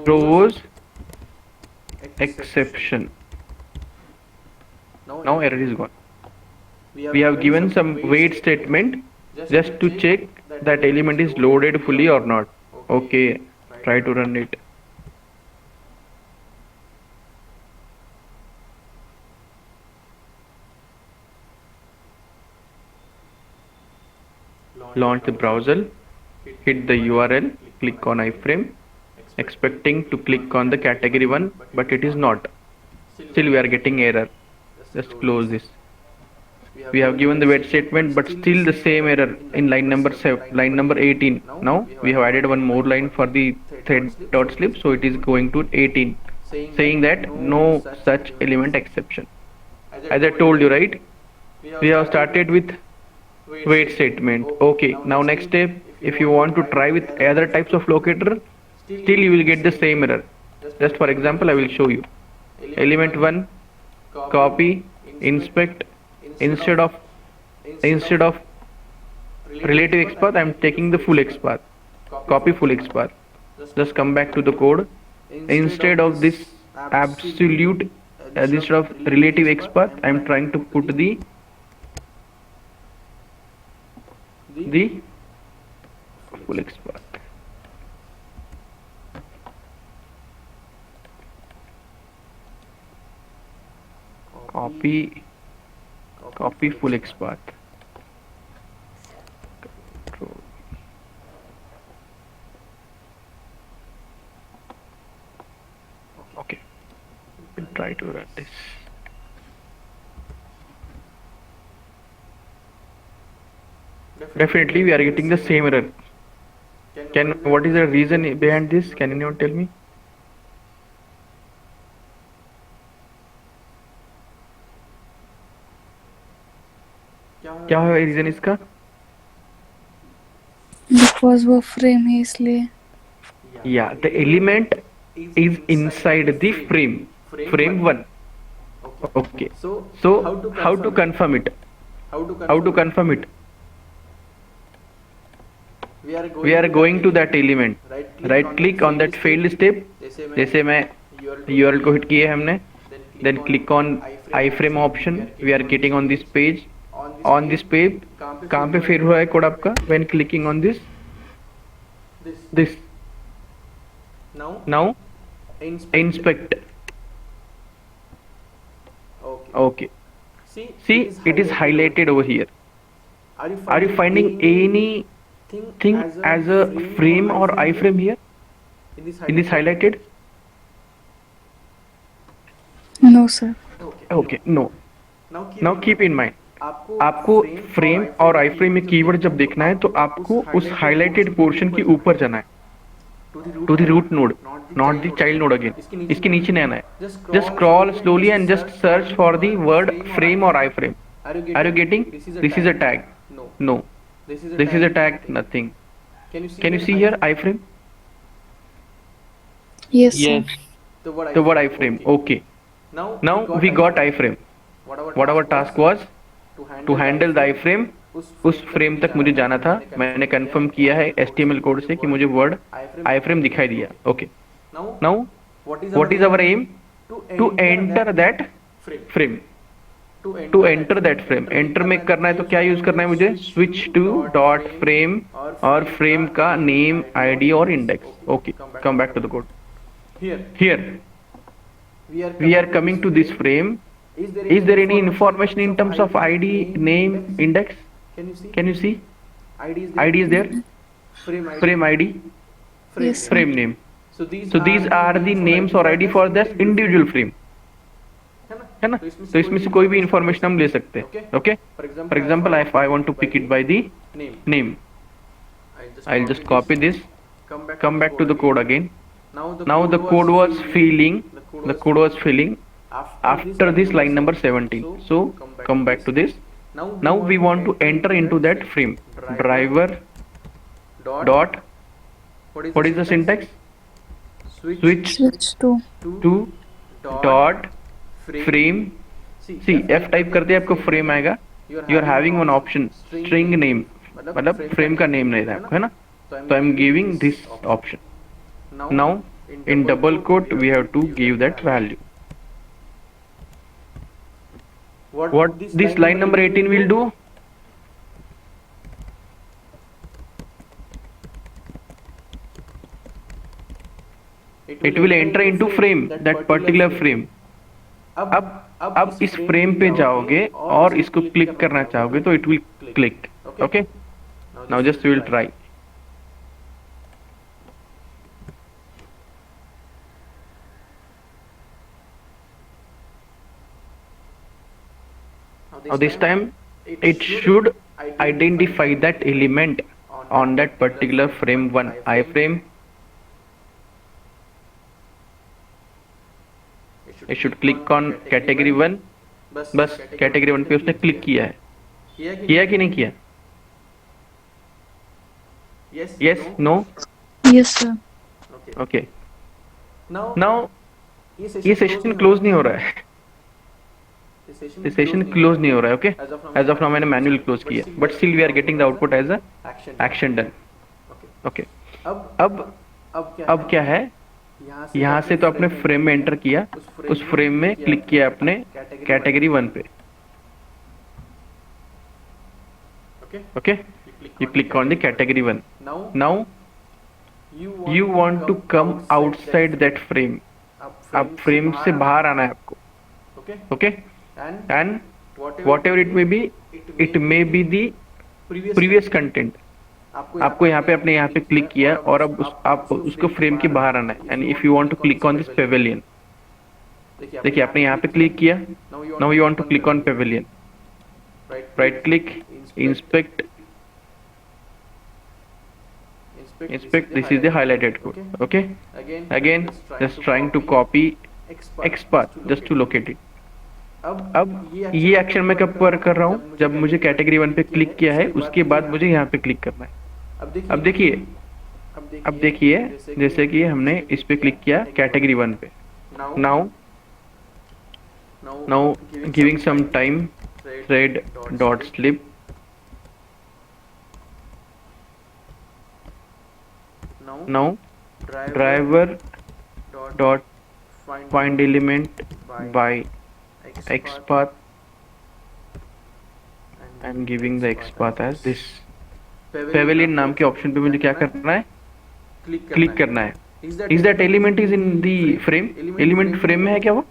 Throws exception. Now error is gone. We have given some wait statement just to check that element is loaded fully or not. Okay, try to run it. Launch the browser, hit the URL, click on iframe, expecting to click on the category 1, but it is not. Still we are getting error. Just close this. We have given the wait statement, but still the same error in line number 18. Now we have added one more line for the thread.slip, so it is going to 18, saying that no such element exception. As I told you, right? We have started with wait statement. Okay, now next step, if you want to try with other types of locator, still you will get the same error. Just for example, I will show you. Element 1, copy, inspect. Instead of relative XPath, I am taking the full XPath. Copy full XPath. Just come back to the code. Instead of this absolute, instead of relative XPath, I am trying to put the full XPath. Copy full XPath. Control. Okay, we'll try to run this. Definitely we are getting the same error. What is the reason behind this? Can anyone tell me? क्या है reason इसका? Because वो frame है इसलिए. Yeah, the element is inside the frame 1. Okay, so how to confirm it? We are going to that element, right click on that failed step. जैसे मैं URL को hit किए हमने, then click on iframe option. We are getting on this page. On this page, कहाँ पे fail हुआ है code आपका? When clicking on this. Now inspect. Okay. See, it is highlighted over here. Are you finding anything as a frame or iframe here in this highlighted? No, sir. Okay, no. Now keep in mind, आपको frame और आई frame में keyword जब देखना है तो आपको उस highlighted portion के ऊपर जाना है, to the root node, not the child node again. इसके नीचे नहीं आना है. Just scroll slowly and just search for the word frame और iframe. Are you getting? This is a tag. No, this is a tag. Nothing. Can you see here iframe? Yes, sir. The word iframe. Okay. Now we got iframe. What our task was to handle the iframe. उस frame तक मुझे जाना था. मैंने confirm किया है HTML code से कि मुझे वर्ड iframe दिखाई दिया. Okay. Now what is our aim? To enter that frame. To enter that frame. Enter में करना है तो क्या यूज करना है मुझे? Switch to dot frame और फ्रेम का नेम, ID और index. Okay. Come back to the code. Here we are coming to this frame. Is there any information in terms of ID, name, index? Can you see? ID is there. Frame ID, Yes, sir. frame name. So these are the names or ID for this individual frame. है ना? तो इसमें से कोई भी information हम ले सकते हैं. Okay. For example, if I want to pick it by the name, I'll just copy this. Come back to the code again. Now the code was filling. The code was filling after this line number 17. So come back to this. Now we want to enter into that frame. Driver dot, what is the syntax? Switch Switch to to dot frame. See, F type करते हैं आपको frame आएगा. You are having one option, string name. मतलब frame का name नहीं था आपको, है ना? So I am giving this option. Now in double quote we have to give that value. What this line number 18 will do? It will enter into frame, that particular frame. अब इस frame पे जाओगे और इसको click करना चाहोगे तो it will click. Okay. Now just we will try. Now this time it should identify that element on that particular frame 1 iframe. It should click on category 1. बस category 1 पे उसने क्लिक किया है. किया कि नहीं किया? Yes, no. Yes, sir. Okay. Now ये सेशन क्लोज नहीं हो रहा है. ये सेशन क्लोज नहीं हो रहा है. ओके. एज ऑफ नाउ मैंने मैन्युअल क्लोज किया, but still we are getting the output as a action done. Okay. अब क्या है? यहाँ से तो आपने फ्रेम में एंटर किया, उस फ्रेम में क्लिक किया आपने कैटेगरी 1 पे. Okay. You click on the category 1. Now you want to come outside that frame. अब फ्रेम से बाहर आना है आपको. Okay. And whatever it may be the previous content. आपको यहाँ पे अपने यहाँ पे क्लिक किया और अब आप उसको फ्रेम के बाहर आना है. And if you want to click on this pavilion, देखिए आपने यहाँ पे क्लिक किया. Now you want to click on pavilion. Right click, inspect. This is the highlighted code. Okay. Again just trying to copy XPath just to locate it. अब ये action मैं कब पर कर रहा हूँ? जब मुझे कैटेगरी 1 पे क्लिक किया है उसके बाद मुझे यहाँ पे क्लिक करना है. अब देखिए जैसे कि हमने इस पे क्लिक किया कैटेगरी 1 पे. Now giving some time, thread dot slip. Now driver dot find element by XPath and giving the XPath as this. Pavilion नाम के ऑप्शन पे मुझे क्या करना है? क्लिक करना है. is that element is in the frame? Element frame में है क्या वो?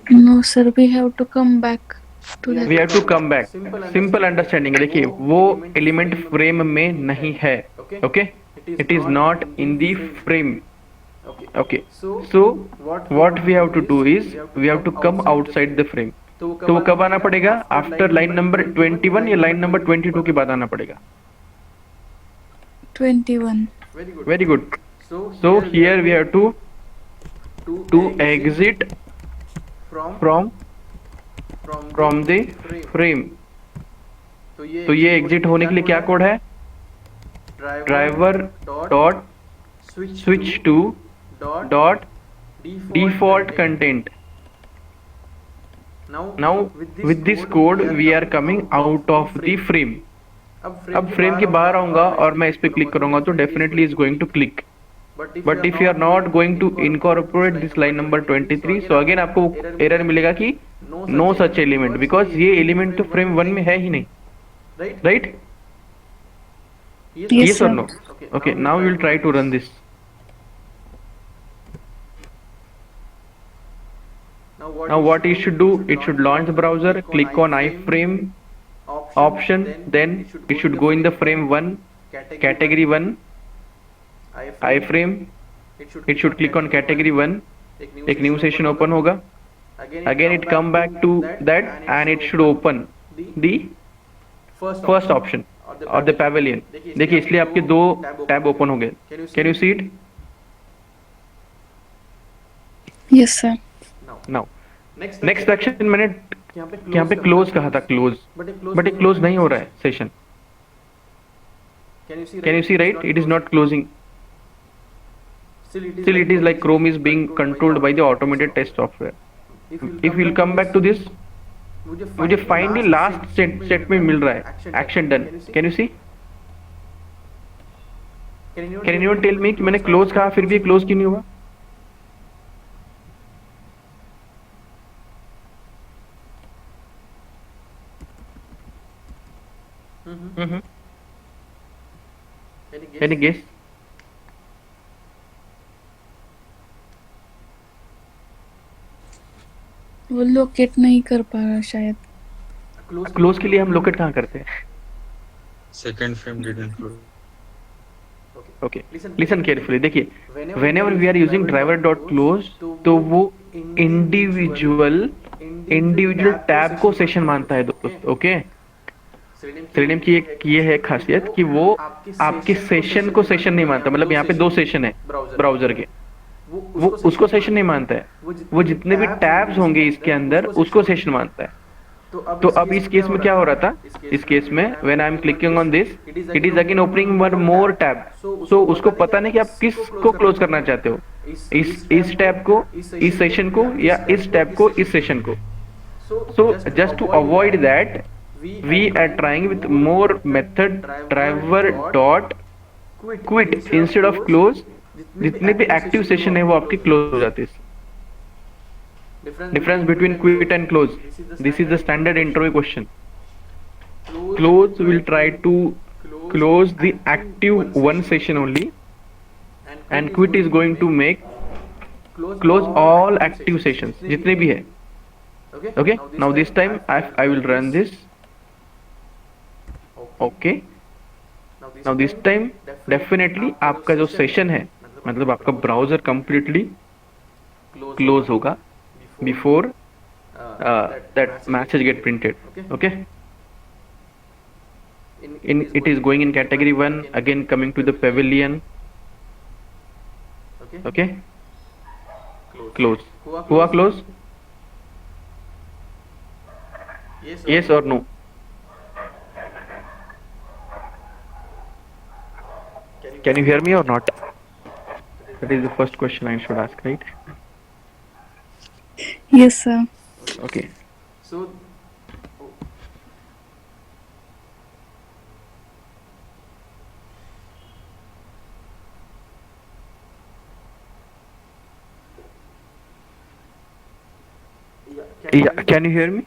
No sir, we have to come back to that. We have to come back. Simple understanding है, देखिए वो element frame में नहीं है. Okay? It is not in the frame. Okay. So what we have to do is we have to come outside the frame. तो वो कब आना पड़ेगा? आफ्टर लाइन नंबर 21 या लाइन नंबर 22 के बाद आना पड़ेगा. 21. Very good. So here we have to exit from the frame. तो ये एग्जिट होने के लिए क्या कोड है? Driver dot switch to dot default content. Now with this code we are coming out of the frame. अब frame के बाहर आऊंगा और मैं इस पे क्लिक करूंगा तो definitely is going to click. But if you are not going to incorporate this line number 23, so again आपको एरर मिलेगा कि नो सच एलिमेंट, बिकॉज ये एलिमेंट तो फ्रेम 1 में है ही नहीं. Right? Yes Yes or sir. no? Okay, now we will try to run this. Now what it should do, it should launch the browser, click on iframe option, then it should go in the frame 1, category 1, iframe. It should click on category 1, एक new session open होगा. Again it come back to that and it should open the first option or the pavilion. देखिए इसलिए आपके दो tab open हो गए. Can you see it? Yes sir. Now next action मैंने यहाँ पे क्लोज कहा था, क्लोज, बट ये क्लोज नहीं हो रहा है session. Can you see? Right, it is not closing. Still it is like Chrome is being controlled by the automated test software. If you'll come back to this, मुझे finally last set में मिल रहा है action done. Can you see? Can anyone tell me कि मैंने close कहा फिर भी क्लोज क्यों नहीं हुआ? Any guess? वो लोकेट नहीं कर पा रहा शायद. क्लोज के लिए हम लोकेट कहाँ करते हैं? Second frame didn't load. Okay, listen carefully. देखिए, whenever we are using driver dot close, तो वो इंडिविजुअल टैब को सेशन मानता है दोस्त. ओके, सेलेनियम की एक ये है खासियत कि वो आपके सेशन को सेशन नहीं मानता. मतलब यहाँ पे दो सेशन है ब्राउजर के, वो उसको सेशन नहीं मानता है. वो जितने भी टैब्स होंगे इसके अंदर उसको सेशन मानता है. तो अब इस केस में क्या हो रहा था? इस केस में when I am clicking on this, it is again opening one more tab. So उसको पता नहीं कि आप किस को क्लोज करना चाहते हो, इस टैब को, इस सेशन को, या इस टैब को, इस सेशन को. So just to avoid that we are trying with more method driver dot quit instead of close. जितने भी एक्टिव सेशन है वो आपके क्लोज हो जाते हैं. Difference between quit and close, this is the standard interview question. Close will try to close the active one session only and quit is going to make close all active sessions जितने भी है. Okay, now this time I will run this. Okay, now this time definitely आपका जो session है, मतलब आपका browser completely close होगा before that message get printed. Okay, it is going in category 1, again coming to the pavilion. Okay, close. हुआ close? Yes or no? Can you hear me or not? That is the first question I should ask, right? Yes sir. Okay. So Yeah, can you hear me?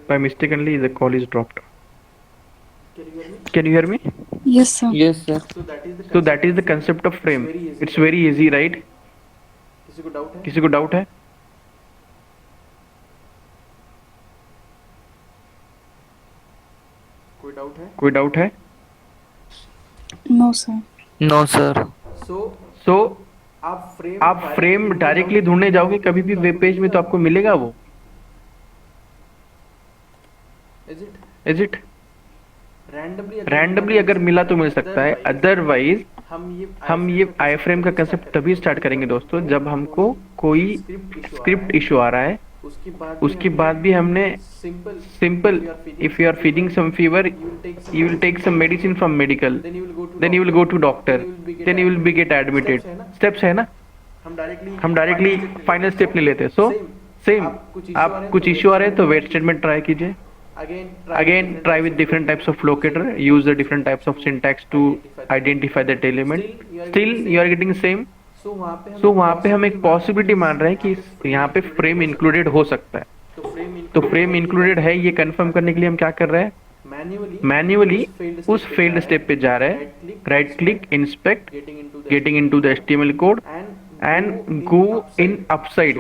By mistakenly the call is dropped. Can you hear me? Yes sir. yes sir. So that is the concept of frame. It's very easy, right? किसी को doubt है? कोई doubt है? No sir. No sir. So आप frame directly ढूंढने जाओगे कभी भी वेब पेज में तो आपको मिलेगा वो। Is it? रैंडमली अगर मिला तो मिल सकता है, अदरवाइज हम ये आई फ्रेम का कंसेप्ट तभी स्टार्ट करेंगे दोस्तों जब हमको कोई स्क्रिप्ट इशू आ रहा है, उसके बाद भी हमने simple, if you are feeling some fever you will take some medicine from medical, then you will go to doctor, then you will be get admitted. Steps है ना, हम डायरेक्टली फाइनल स्टेप नहीं लेते। सो सेम, आप कुछ issue आ रहे हैं तो वेट स्टेटमेंट ट्राई कीजिए। Again, try with different types of locator. Use the different types of syntax to identify that element. Still, you are getting same. So वहाँ पे हम एक possibility मान रहे हैं कि यहाँ पे frame included हो सकता है। तो frame included है ये confirm करने के लिए हम क्या कर रहे हैं? Manually उस failed step पे जा रहे हैं। Right click, inspect, getting into the HTML code and go in upside।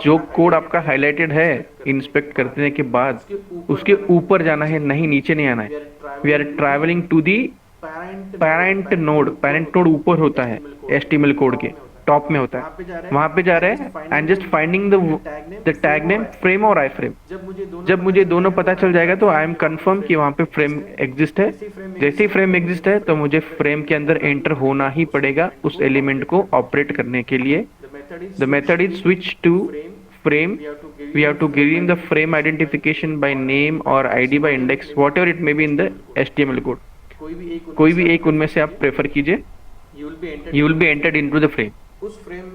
जो कोड आपका हाईलाइटेड है इंस्पेक्ट करने के बाद उसके ऊपर जाना है, नहीं नीचे नहीं आना है। We are travelling to the parent node. Parent node ऊपर होता है HTML कोड के टॉप में होता है, वहां पे जा रहे हैं and just finding the tag name frame और आई फ्रेम। जब मुझे दोनों पता चल जाएगा तो आई एम कंफर्म कि वहां पे फ्रेम एग्जिस्ट है। जैसे ही फ्रेम एग्जिस्ट है तो मुझे फ्रेम के अंदर एंटर होना ही पड़ेगा उस एलिमेंट को ऑपरेट करने के लिए। The method is switch to frame. We have to give him the frame identification by name or ID by index, whatever it may be in the HTML code. कोई भी एक उनमें से आप प्रेफर कीजिए। You will be entered into the frame.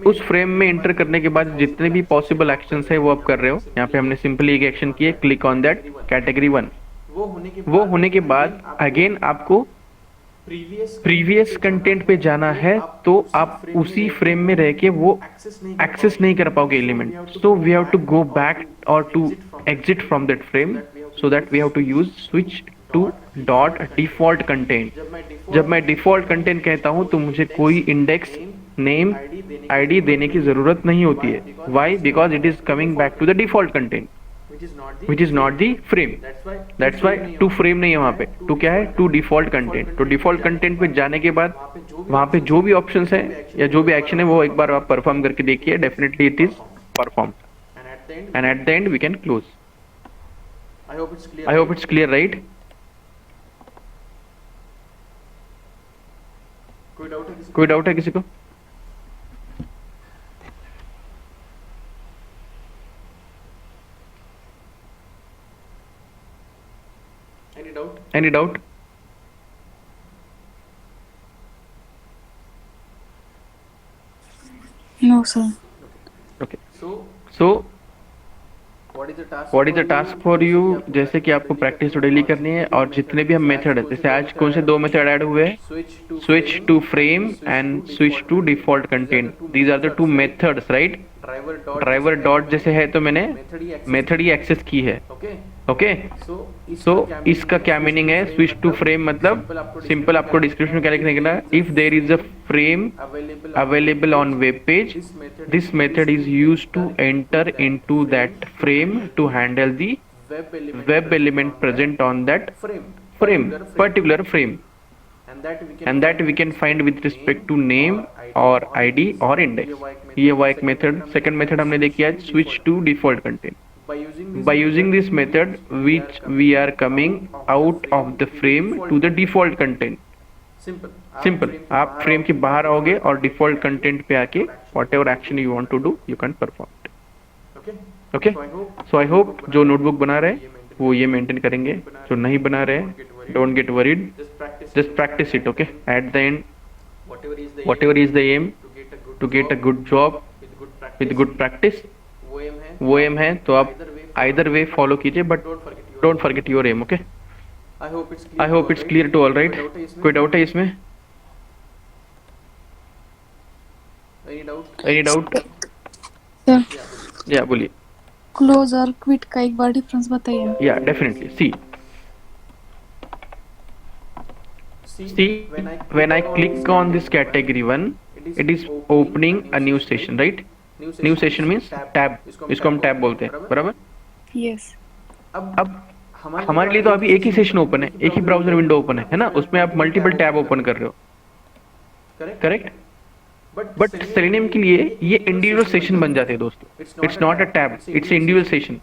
उस frame में enter करने के बाद जितने भी पॉसिबल एक्शंस है वो आप कर रहे हो। यहाँ पे हमने सिंपली एक एक्शन किया, क्लिक ऑन दैट कैटेगरी 1। वो होने के बाद अगेन आपको प्रीवियस कंटेंट पे जाना है, तो आप उसी फ्रेम में रह के वो एक्सेस नहीं कर पाओगे element. So we have to go back और to exit from that frame, so that we have to use switch to dot default content. जब मैं डिफॉल्ट कंटेंट कहता हूं तो मुझे कोई इंडेक्स, नेम, आईडी देने की जरूरत नहीं होती है। Why? Because it is coming back to the default content which is not the frame. That's why to frame नहीं है वहाँ पे। to क्या है? to default content। तो default content पे जाने के बाद वहाँ पे जो भी options है या जो भी action है वो एक बार आप perform करके देखिए, definitely it is performed and at the end we can close. I hope it's clear, right? कोई डाउट है किसी को? Any doubt? No sir। Okay. So what is the task for you? जैसे कि आपको प्रैक्टिस डेली करनी है और जितने भी हम मेथड है, जैसे आज कौन से 2 मेथड ऐड हुए हैं? Switch to frame and switch to default content. These are the 2 methods, right? Driver dot जैसे है तो मैंने मेथड ही एक्सेस की है। ओके, सो इसका क्या मीनिंग है? स्विच टू फ्रेम मतलब सिंपल आपको डिस्क्रिप्शन में क्या लिखने के लिए, if there is a frame available on web page, this method is used to enter into that frame to handle the web element present on that frame, particular frame, and that we can find with respect to name or ID or index। ये वो एक method. Second method हमने देखी है switch to default content। by using this method which we are coming out of the frame to the default content। Simple, आप frame के बाहर आओगे और डिफॉल्ट कंटेंट पे आके whatever action you want to do you can perform it। Okay, so I hope जो notebook बना रहे हैं वो ये मेंटेन करेंगे, जो नहीं बना रहे don't get worried, just practice it। okay, at the end whatever is the aim to get a good job with good practice, वो aim है तो आप either way follow कीजिए, but don't forget your aim। okay, I hope it's clear to all, right? कोई doubt है इसमें? any doubt? Sir या बोलिए। क्लोज और क्विट का एक बार डिफरेंस बताइए। या definitely, see See, when I click on this category 1, it is opening a new session, right? New session means tab, इसको हम tab बोलते हैं, बराबर? यस अब हमारे लिए तो अभी एक ही सेशन ओपन है, एक ही ब्राउजर विंडो ओपन है ना? उसमें आप मल्टीपल टैब ओपन कर रहे हो, करेक्ट? बट सेलेनियम के लिए ये इंडिविजुअल सेशन बन जाते हैं दोस्तों. It's not a tab, it's individual session.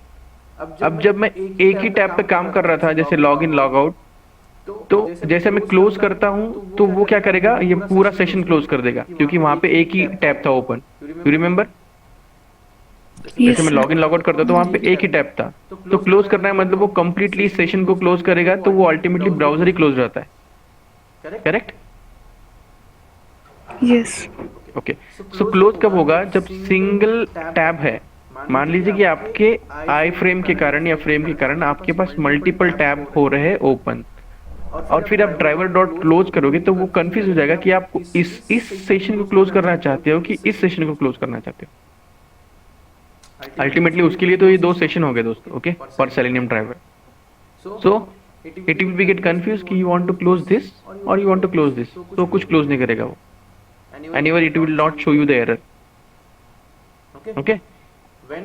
अब जब मैं एक ही टैब पे काम कर रहा था, जैसे लॉग इन लॉग आउट, तो जैसे मैं क्लोज करता हूँ तो वो क्या करेगा, ये पूरा सेशन क्लोज कर देगा, क्योंकि वहां पे एक ही टैब था ओपन. You remember? यस जैसे मैं लॉग इन लॉग आउट करता तो वहां पे एक ही टैब था, तो क्लोज करना है मतलब वो कंप्लीटली सेशन को क्लोज करेगा, तो वो अल्टीमेटली ब्राउजर ही क्लोज रहता है, correct? Yes okay. So close कब होगा? जब सिंगल टैब है. मान लीजिए कि आपके आई फ्रेम के कारण या फ्रेम के कारण आपके पास मल्टीपल टैब हो रहे हैं ओपन, और फिर आप ड्राइवर डॉट क्लोज करोगे तो वो कंफ्यूज हो जाएगा कि आप इस सेशन को क्लोज करना चाहते हो कि इस सेशन को क्लोज करना चाहते हो. अल्टीमेटली उसके लिए तो ये दो सेशन हो गए दोस्तों, okay, for Selenium driver. So it will be get confuse कि you want to close this और you want to close this, तो कुछ क्लोज नहीं करेगा वो, anywhere it will not show you the error. Okay.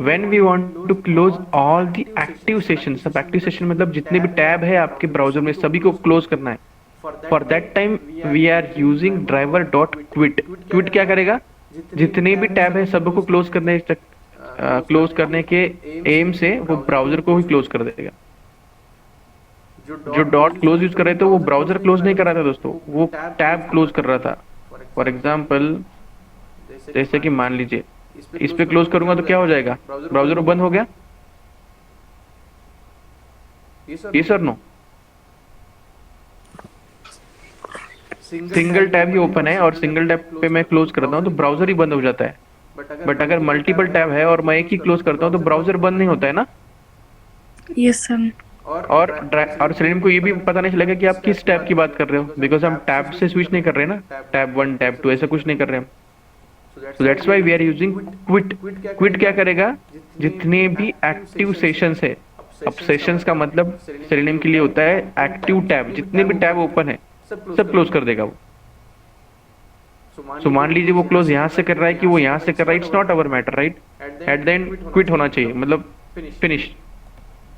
when we want to close all the active sessions, सब active session मतलब जितने भी टैब है आपके ब्राउजर में सभी को क्लोज करना है. for that time we are using driver dot quit. quit क्या करेगा? जितने भी टैब है सबको क्लोज करने के एम से वो ब्राउजर को ही क्लोज कर देगा. जो डॉट क्लोज यूज कर रहे थे वो ब्राउजर क्लोज नहीं कर रहा था दोस्तों, वो टैब क्लोज कर रहा था. फॉर एग्जाम्पल, जैसे कि मान लीजिए इस पे क्लोज करूंगा तो क्या हो जाएगा? ब्राउजर बंद हो गया. यस और नो? सिंगल टैब ही ओपन है और सिंगल टैब पे मैं क्लोज करता हूँ तो ब्राउजर ही बंद हो जाता है. बट अगर मल्टीपल टैब है और मैं एक ही क्लोज करता हूँ तो ब्राउजर बंद नहीं होता है ना. यस सर और सेलेनियम को ये भी पता नहीं चलेगा कि आप किस टैब की बात कर रहे हो, बिकॉज हम टैब से स्विच नहीं कर रहे ना, टैब 1 टैब 2 ऐसा कुछ नहीं कर रहे हम. So that's why we are using quit. quit क्या करेगा? जितने भी एक्टिव सेशंस है, अब सेशंस का मतलब सेलेनियम के लिए होता है एक्टिव टैब, जितने भी टैब ओपन है सब क्लोज कर देगा वो. सो मान लीजिए वो क्लोज यहाँ से कर रहा है कि वो यहाँ से कर रहा है, it's not our matter, right? At the end quit होना चाहिए, मतलब फिनिश.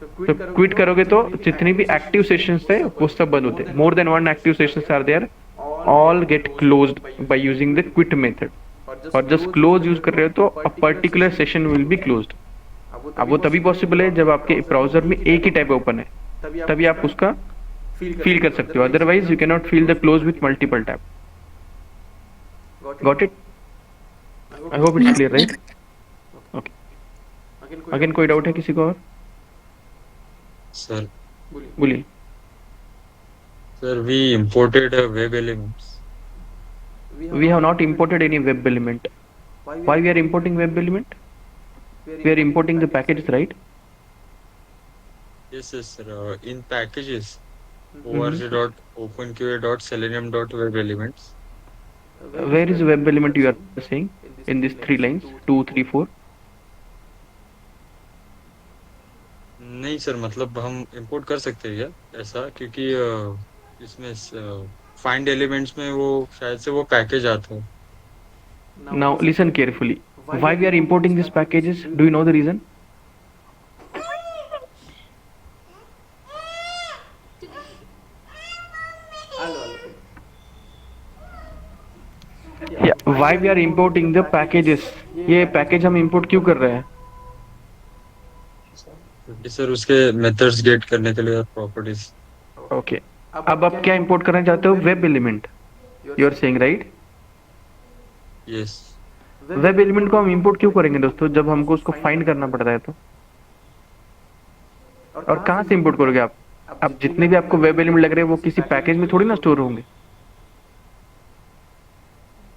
तो क्विट करोगे तो जितने भी एक्टिव सेशंस है वो सब बंद होते हैं. More than 1 active sessions are there, all get closed by using the quit method. और जस्ट क्लोज यूज कर रहे हो तो a particular session will be closed. अब वो तभी पॉसिबल है जब आपके ब्राउजर में एक ही टैब ओपन है, तभी आप उसका फील कर सकते हो, otherwise you can not feel the close with multiple tab. Got it? I hope it's clear, right? Okay. Again कोई डाउट है किसी को और? सर बोलिए. Sir we imported web elements. We have not imported any web element. Why we are importing web element? We are importing the packages, right? Yes, sir. In packages, org.openqa.selenium.web elements. Where is the web element you are saying in these 3 lines, 2, 3, 4? नहीं sir, मतलब हम import कर सकते हैं क्या ऐसा, क्योंकि इसमें फाइंड एलिमेंट्स में वो शायद से वो पैकेज आता है. Now listen carefully. Why we are importing these packages? Do you know the reason? Yeah, why we are importing the packages? ये पैकेज हम इंपोर्ट क्यों कर रहे हैं? क्योंकि सर उसके मेथड्स गेट करने के लिए और प्रॉपर्टीज. ओके. अब आप क्या इंपोर्ट करना चाहते हो? Web element, you are saying, right? Yes. Web element को हम इंपोर्ट क्यों करेंगे दोस्तों, जब हमको उसको फाइंड करना पड़ता है तो? और कहाँ से इंपोर्ट करोगे आप? अब जितने भी आपको वेब एलिमेंट लग रहे हैं वो किसी पैकेज में थोड़ी ना स्टोर होंगे,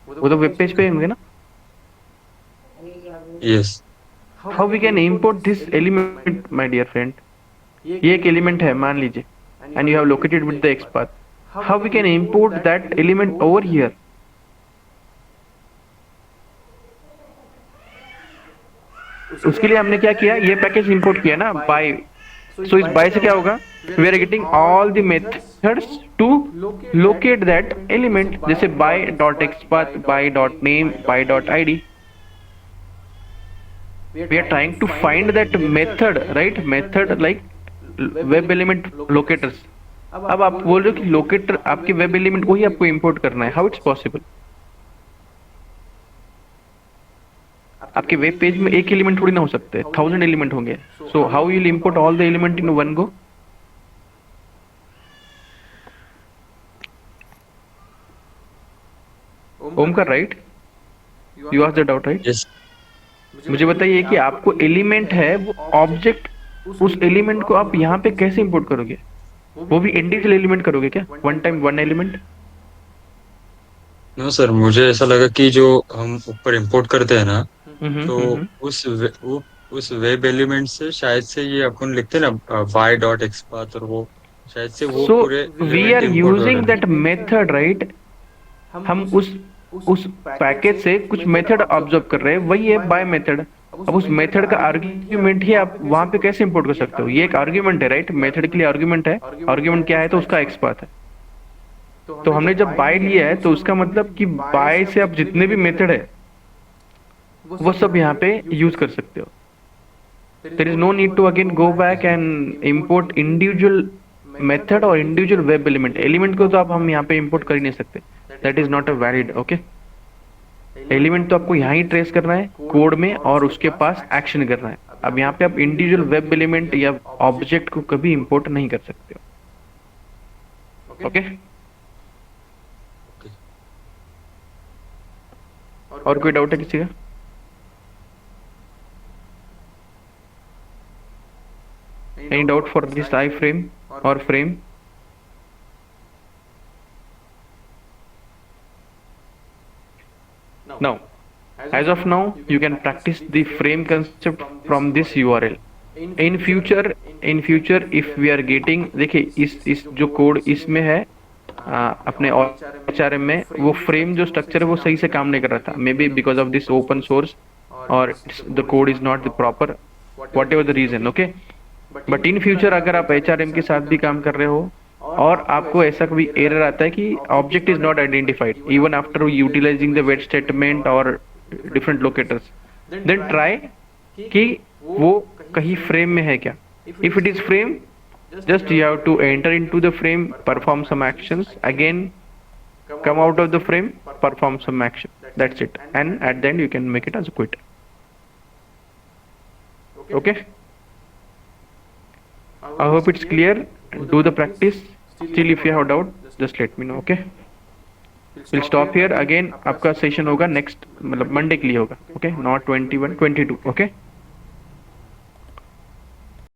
वो तो वेब पेज पे होंगे ना. Yes. How we can import this element my dear friend? ये एक एलिमेंट है मान लीजिए, and you have located with the X path. How we can import that element over here? उसके लिए हमने क्या किया, ये पैकेज इंपोर्ट किया ना बाय. सो इस बाय से क्या होगा? we are getting all the methods to locate that element, जैसे by dot xpath, by dot name, by dot id. We are trying to find that method, right? Method like web element locators. अब आप बोल रहे हो कि locator आपके web element को ही आपको इंपोर्ट करना है, हाउ इट्स पॉसिबल? आपके वेब पेज में एक एलिमेंट थोड़ी ना हो सकते, 1000 एलिमेंट होंगे. So how you will import all the element in one go? Omkar, right? You asked the doubt, right? Yes मुझे बताइए कि आपको एलिमेंट है, वो ऑब्जेक्ट, उस एलिमेंट को आप यहाँ पे कैसे इंपोर्ट करोगे? वो भी इंडिविजुअल एलिमेंट करोगे क्या? One time one element? No sir, मुझे ऐसा लगा कि जो हम ऊपर इंपोर्ट करते हैं ना, तो उस वेब एलिमेंट से शायद से ये अपन लिखते हैं ना बाय डॉट एक्सपाथ, और वो शायद से वो सो पूरे we are using that method, right? हम उस पैकेज से कुछ मेथड ऑब्जर्व कर रहे हैं, वही है बाय मेथड. अब उस मेथड का आर्ग्यूमेंट ही आप वहां पे कैसे इंपोर्ट कर सकते हो? ये एक आर्ग्यूमेंट है, राइट? मेथड के लिए आर्ग्यूमेंट है. आर्ग्यूमेंट क्या है? तो उसका एक्सपाथ है. तो हमने जब बाय लिया है तो उसका मतलब कि बाय से आप जितने भी मेथड है वो सब यहाँ पे यूज कर सकते हो. There is no need to again go back and import individual method और इंडिविजुअल वेब एलिमेंट. एलिमेंट को तो आप हम यहाँ पे इंपोर्ट कर ही नहीं सकते. That is not a valid. Okay, element तो आपको यहाँ ही ट्रेस करना है कोड में और उसके पास एक्शन करना है. अब यहाँ पे आप इंडिविजुअल वेब एलिमेंट या ऑब्जेक्ट को कभी इंपोर्ट नहीं कर सकते हो. ओके, और कोई डाउट है किसी का? Any doubt for this I frame और frame? Now, as of now, you can practice the frame concept from this URL. In future, if we are getting, देखिए इस जो कोड इसमें है अपने HRM में, वो फ्रेम जो स्ट्रक्चर है वो सही से काम नहीं कर रहा था. Maybe because of this open source और the code is not the proper, whatever the reason. Okay, but in future अगर आप HRM के साथ भी काम कर रहे हो और आपको ऐसा कभी एरर आता है कि object is not identified even after utilising the wait statement और डिफरेंट लोकेटर्स, देन ट्राई कि वो कहीं फ्रेम में है क्या. If it is frame, just you have to enter into the frame, perform some actions, again come out of the frame, perform some action. That's it, and at the end you can make it as a quit. Okay, I hope it's clear. Do the practice. Still if you have doubt, just let me know. Okay, we'll stop here. Again आपका session होगा next, मतलब Monday के लिए होगा. Okay, not 21, 22. Okay.